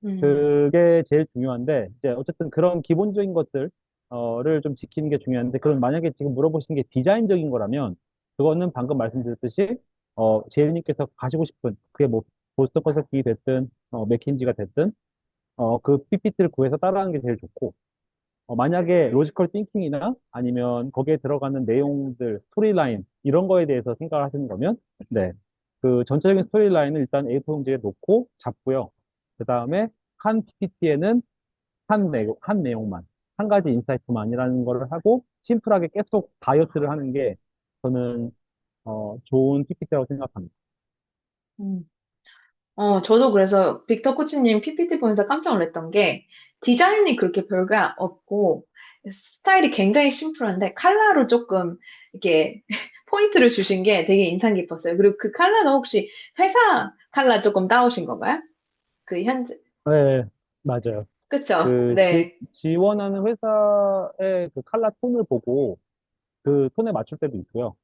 음, 그게 제일 중요한데, 이제 어쨌든 그런 기본적인 것들을 좀 지키는 게 중요한데, 그럼 만약에 지금 물어보신 게 디자인적인 거라면, 그거는 방금 말씀드렸듯이, 제일님께서 가시고 싶은, 그게 뭐, 보스턴 컨설팅이 됐든, 맥킨지가 됐든, 그 PPT를 구해서 따라하는 게 제일 좋고, 만약에 로지컬 띵킹이나 아니면 거기에 들어가는 내용들, 스토리라인, 이런 거에 대해서 생각을 하시는 거면, 네. 그 전체적인 스토리라인을 일단 A4 용지에 놓고 잡고요. 그 다음에 한 PPT에는 한 내용만, 한 가지 인사이트만이라는 거를 하고, 심플하게 계속 다이어트를 하는 게 저는, 좋은 PPT라고 생각합니다. 음. 저도 그래서 빅터 코치님 PPT 보면서 깜짝 놀랐던 게 디자인이 그렇게 별게 없고 스타일이 굉장히 심플한데 컬러로 조금 이렇게 포인트를 주신 게 되게 인상 깊었어요. 그리고 그 컬러는 혹시 회사 컬러 조금 따오신 건가요? 그 현재, 네, 맞아요. 그쵸? 그 네. 지원하는 회사의 그 칼라 톤을 보고 그 톤에 맞출 때도 있고요.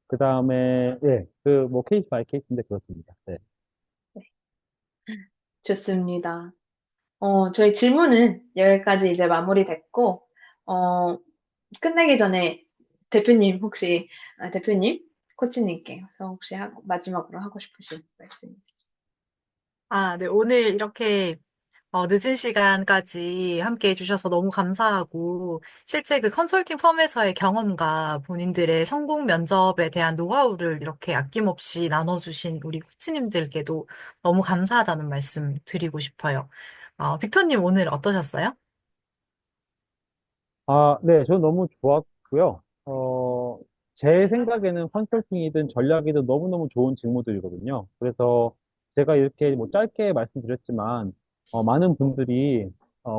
그 다음에, 예, 뭐, 케이스 바이 케이스인데 그렇습니다. 네. 좋습니다. 저희 질문은 여기까지 이제 마무리됐고, 어, 끝내기 전에 대표님 혹시, 대표님, 코치님께 혹시 마지막으로 하고 싶으신 말씀 있으세요? 아, 네. 오늘 이렇게 늦은 시간까지 함께 해주셔서 너무 감사하고, 실제 그 컨설팅 펌에서의 경험과 본인들의 성공 면접에 대한 노하우를 이렇게 아낌없이 나눠주신 우리 코치님들께도 너무 감사하다는 말씀 드리고 싶어요. 빅터님 오늘 어떠셨어요? 네, 저는 너무 좋았고요. 제 생각에는 컨설팅이든 전략이든 너무너무 좋은 직무들이거든요. 그래서 제가 이렇게 뭐 짧게 말씀드렸지만, 많은 분들이,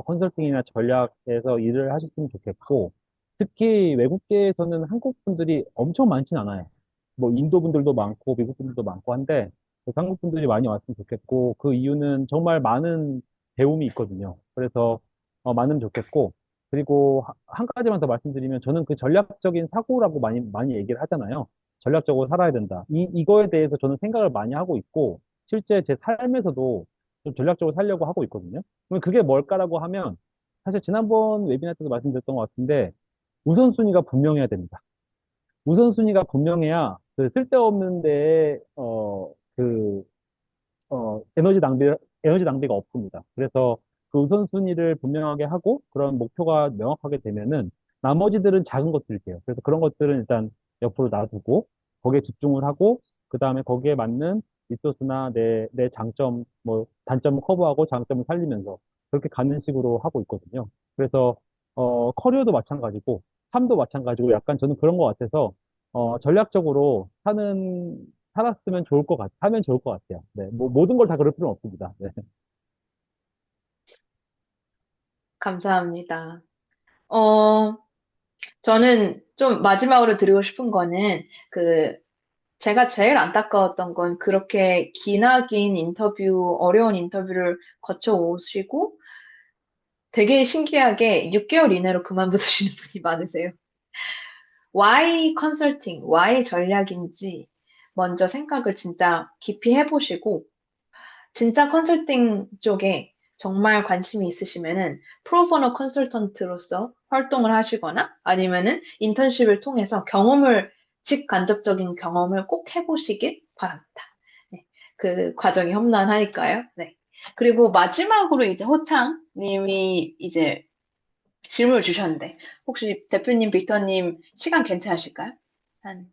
컨설팅이나 전략에서 일을 하셨으면 좋겠고, 특히 외국계에서는 한국 분들이 엄청 많진 않아요. 뭐, 인도 분들도 많고, 미국 분들도 많고 한데, 그래서 한국 분들이 많이 왔으면 좋겠고, 그 이유는 정말 많은 배움이 있거든요. 그래서, 많으면 좋겠고, 그리고 한 가지만 더 말씀드리면 저는 그 전략적인 사고라고 많이 얘기를 하잖아요. 전략적으로 살아야 된다. 이거에 대해서 저는 생각을 많이 하고 있고, 실제 제 삶에서도 좀 전략적으로 살려고 하고 있거든요. 그럼 그게 뭘까라고 하면, 사실 지난번 웨비나 때도 말씀드렸던 것 같은데, 우선순위가 분명해야 됩니다. 우선순위가 분명해야 그 쓸데없는 데에, 그 에너지 낭비가 없습니다. 그래서 그 우선순위를 분명하게 하고 그런 목표가 명확하게 되면은 나머지들은 작은 것들이에요. 그래서 그런 것들은 일단 옆으로 놔두고 거기에 집중을 하고 그 다음에 거기에 맞는 리소스나 내 장점, 뭐 단점을 커버하고 장점을 살리면서 그렇게 가는 식으로 하고 있거든요. 그래서 커리어도 마찬가지고 삶도 마찬가지고 약간 저는 그런 것 같아서 전략적으로 살았으면 좋을 것 하면 좋을 것 같아요. 네, 뭐, 모든 걸 다 그럴 필요는 없습니다. 네. 감사합니다. 어, 저는 좀 마지막으로 드리고 싶은 거는 제가 제일 안타까웠던 건 그렇게 기나긴 인터뷰, 어려운 인터뷰를 거쳐 오시고 되게 신기하게 6개월 이내로 그만두시는 분이 많으세요. why 컨설팅, why 전략인지 먼저 생각을 진짜 깊이 해보시고 진짜 컨설팅 쪽에 정말 관심이 있으시면은 프로보노 컨설턴트로서 활동을 하시거나 아니면은 인턴십을 통해서 직간접적인 경험을 꼭 해보시길 바랍니다. 네, 그 과정이 험난하니까요. 네. 그리고 마지막으로 이제 호창 님이 이제 질문을 주셨는데, 혹시 대표님, 빅터님 시간 괜찮으실까요? 한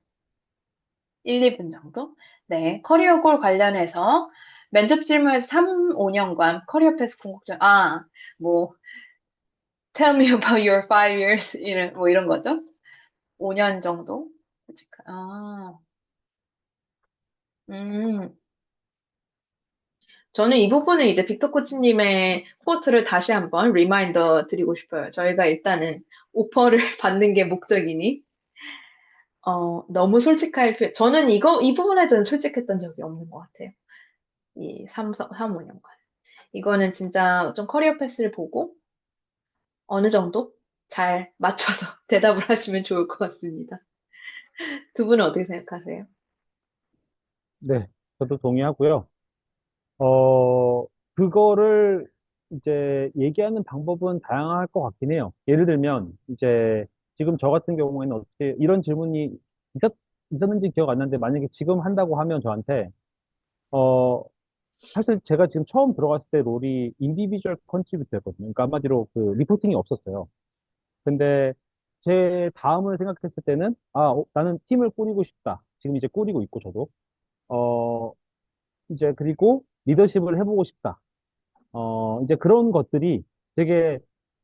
1, 2분 정도? 네, 커리어 골 관련해서 면접 질문에서 3, 5년간 커리어 패스 궁극적, 뭐, tell me about your 5 years, 이런 거죠? 5년 정도? 음, 저는 이 부분을 이제 빅터 코치님의 코트를 다시 한번 리마인더 드리고 싶어요. 저희가 일단은 오퍼를 받는 게 목적이니, 너무 저는 이 부분에 저는 솔직했던 적이 없는 것 같아요. 이 5년간. 이거는 진짜 좀 커리어 패스를 보고 어느 정도 잘 맞춰서 대답을 하시면 좋을 것 같습니다. 두 분은 어떻게 생각하세요? 네, 저도 동의하고요. 어, 그거를 이제 얘기하는 방법은 다양할 것 같긴 해요. 예를 들면, 이제 지금 저 같은 경우에는 어떻게 이런 질문이 있었, 있었는지 기억 안 나는데 만약에 지금 한다고 하면 저한테, 어, 사실 제가 지금 처음 들어갔을 때 롤이 인디비주얼 컨트리뷰터였거든요. 그러니까 한마디로 그 리포팅이 없었어요. 근데 제 다음을 생각했을 때는, 나는 팀을 꾸리고 싶다. 지금 이제 꾸리고 있고 저도. 어, 이제 그리고 리더십을 해보고 싶다. 이제 그런 것들이 되게,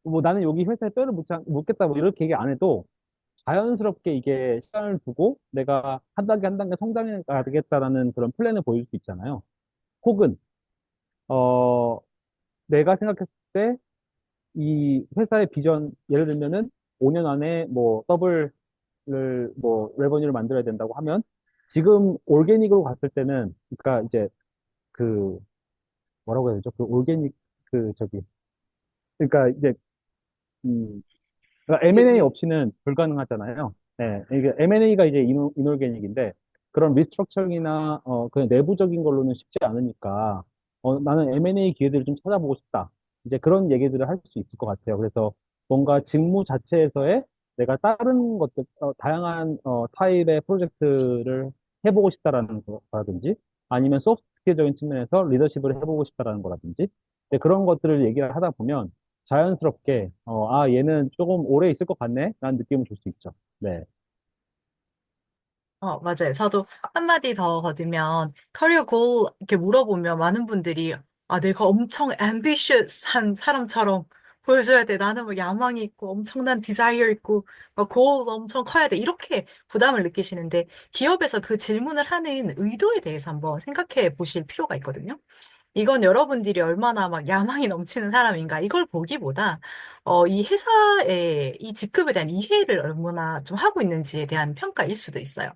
뭐 나는 여기 회사에 뼈를 묻겠다, 뭐 이렇게 얘기 안 해도 자연스럽게 이게 시간을 두고 내가 한 단계 한 단계 성장해 가겠다라는 그런 플랜을 보일 수 있잖아요. 혹은, 어, 내가 생각했을 때 이 회사의 비전, 예를 들면은 5년 안에 뭐 더블을, 뭐 레버뉴를 만들어야 된다고 하면 지금 올게닉으로 갔을 때는, 그러니까 이제 그, 뭐라고 해야 되죠? 그 올게닉, 저기, 그러니까 이제, 음, 그러니까 M&A 유- 없이는 불가능하잖아요. 네, 이게 M&A가 이제 이놀게닉인데 그런 리스트럭처링이나 그냥 내부적인 걸로는 쉽지 않으니까 나는 M&A 기회들을 좀 찾아보고 싶다. 이제 그런 얘기들을 할 수 있을 것 같아요. 그래서 뭔가 직무 자체에서의 내가 다른 것들, 다양한 타입의 프로젝트를 해보고 싶다라는 거라든지 아니면 소프트 스킬적인 측면에서 리더십을 해보고 싶다라는 거라든지 이제 그런 것들을 얘기를 하다 보면 자연스럽게, 얘는 조금 오래 있을 것 같네? 라는 느낌을 줄 수 있죠. 네. 맞아요. 저도 한마디 더 거두면, 커리어 골 이렇게 물어보면 많은 분들이, 내가 엄청 ambitious한 사람처럼 보여줘야 돼. 나는 뭐 야망이 있고, 엄청난 디자이어 있고, 막 goals 엄청 커야 돼. 이렇게 부담을 느끼시는데, 기업에서 그 질문을 하는 의도에 대해서 한번 생각해 보실 필요가 있거든요. 이건 여러분들이 얼마나 막 야망이 넘치는 사람인가, 이걸 보기보다, 이 회사의 이 직급에 대한 이해를 얼마나 좀 하고 있는지에 대한 평가일 수도 있어요.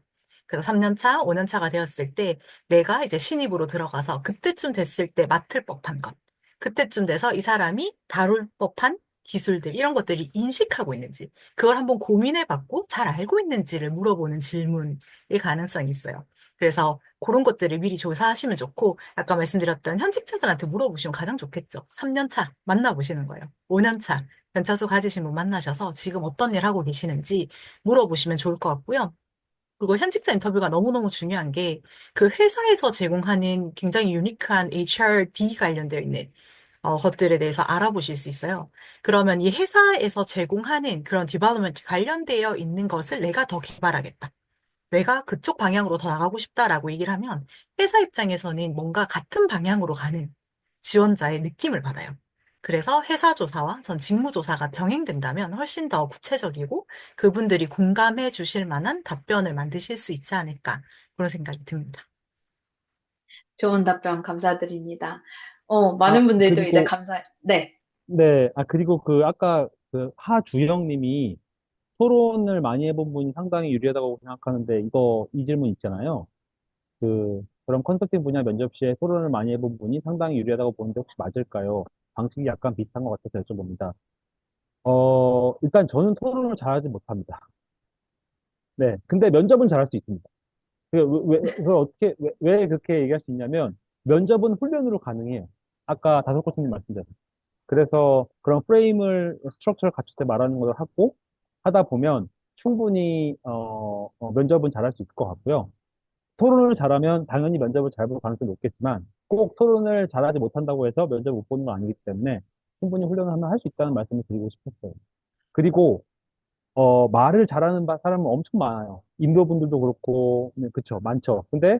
그래서 3년 차, 5년 차가 되었을 때 내가 이제 신입으로 들어가서 그때쯤 됐을 때 맡을 법한 것. 그때쯤 돼서 이 사람이 다룰 법한 기술들, 이런 것들이 인식하고 있는지, 그걸 한번 고민해봤고 잘 알고 있는지를 물어보는 질문일 가능성이 있어요. 그래서 그런 것들을 미리 조사하시면 좋고, 아까 말씀드렸던 현직자들한테 물어보시면 가장 좋겠죠. 3년 차 만나보시는 거예요. 5년 차 변차수 가지신 분 만나셔서 지금 어떤 일 하고 계시는지 물어보시면 좋을 것 같고요. 그리고 현직자 인터뷰가 너무너무 중요한 게 그 회사에서 제공하는 굉장히 유니크한 HRD 관련되어 있는 것들에 대해서 알아보실 수 있어요. 그러면 이 회사에서 제공하는 그런 디벨롭먼트 관련되어 있는 것을 내가 더 개발하겠다. 내가 그쪽 방향으로 더 나가고 싶다라고 얘기를 하면 회사 입장에서는 뭔가 같은 방향으로 가는 지원자의 느낌을 받아요. 그래서 회사 조사와 전 직무 조사가 병행된다면 훨씬 더 구체적이고 그분들이 공감해 주실 만한 답변을 만드실 수 있지 않을까 그런 생각이 듭니다. 좋은 답변 감사드립니다. 아, 많은 분들이 또 이제 그리고, 네. 네. 그리고 아까 하주영 님이 토론을 많이 해본 분이 상당히 유리하다고 생각하는데, 이 질문 있잖아요. 그런 컨설팅 분야 면접 시에 토론을 많이 해본 분이 상당히 유리하다고 보는데 혹시 맞을까요? 방식이 약간 비슷한 것 같아서 여쭤봅니다. 일단 저는 토론을 잘하지 못합니다. 네. 근데 면접은 잘할 수 있습니다. 그걸 어떻게, 왜 그렇게 얘기할 수 있냐면, 면접은 훈련으로 가능해요. 아까 다섯 코치님 말씀대로. 그래서 그런 스트럭처를 갖출 때 말하는 걸 하고, 하다 보면 충분히, 면접은 잘할 수 있을 것 같고요. 토론을 잘하면 당연히 면접을 잘 볼 가능성이 높겠지만, 꼭 토론을 잘하지 못한다고 해서 면접 못 보는 건 아니기 때문에 충분히 훈련을 하면 할 수 있다는 말씀을 드리고 싶었어요. 그리고 말을 잘하는 사람은 엄청 많아요. 인도 분들도 그렇고, 네, 그쵸, 많죠. 근데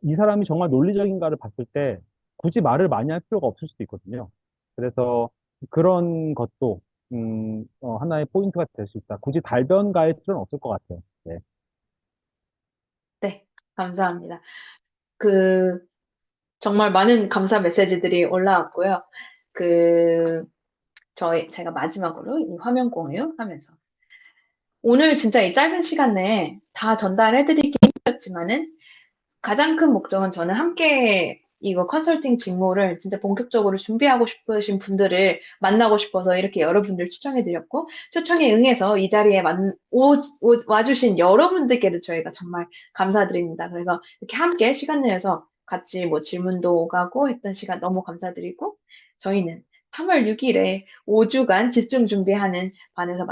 이 사람이 정말 논리적인가를 봤을 때 굳이 말을 많이 할 필요가 없을 수도 있거든요. 그래서 그런 것도 하나의 포인트가 될 수 있다. 굳이 달변 가할 필요는 없을 것 같아요. 네. 네, 감사합니다. 그, 정말 많은 감사 메시지들이 올라왔고요. 그, 제가 마지막으로 이 화면 공유하면서. 오늘 진짜 이 짧은 시간 내에 다 전달해드리기 힘들었지만은 가장 큰 목적은 저는 함께 이거 컨설팅 직무를 진짜 본격적으로 준비하고 싶으신 분들을 만나고 싶어서 이렇게 여러분들 추천해드렸고, 초청에 응해서 이 자리에 와주신 여러분들께도 저희가 정말 감사드립니다. 그래서 이렇게 함께 시간 내서 같이 뭐 질문도 오가고 했던 시간 너무 감사드리고, 저희는 3월 6일에 5주간 집중 준비하는 반에서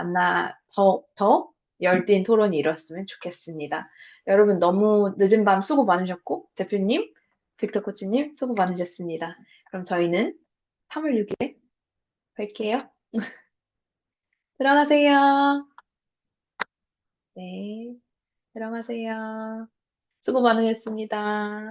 더 열띤 토론이 이뤘으면 좋겠습니다. 여러분 너무 늦은 밤 수고 많으셨고, 대표님, 빅터 코치님 수고 많으셨습니다. 그럼 저희는 3월 6일에 뵐게요. 들어가세요. 네, 들어가세요. 수고 많으셨습니다.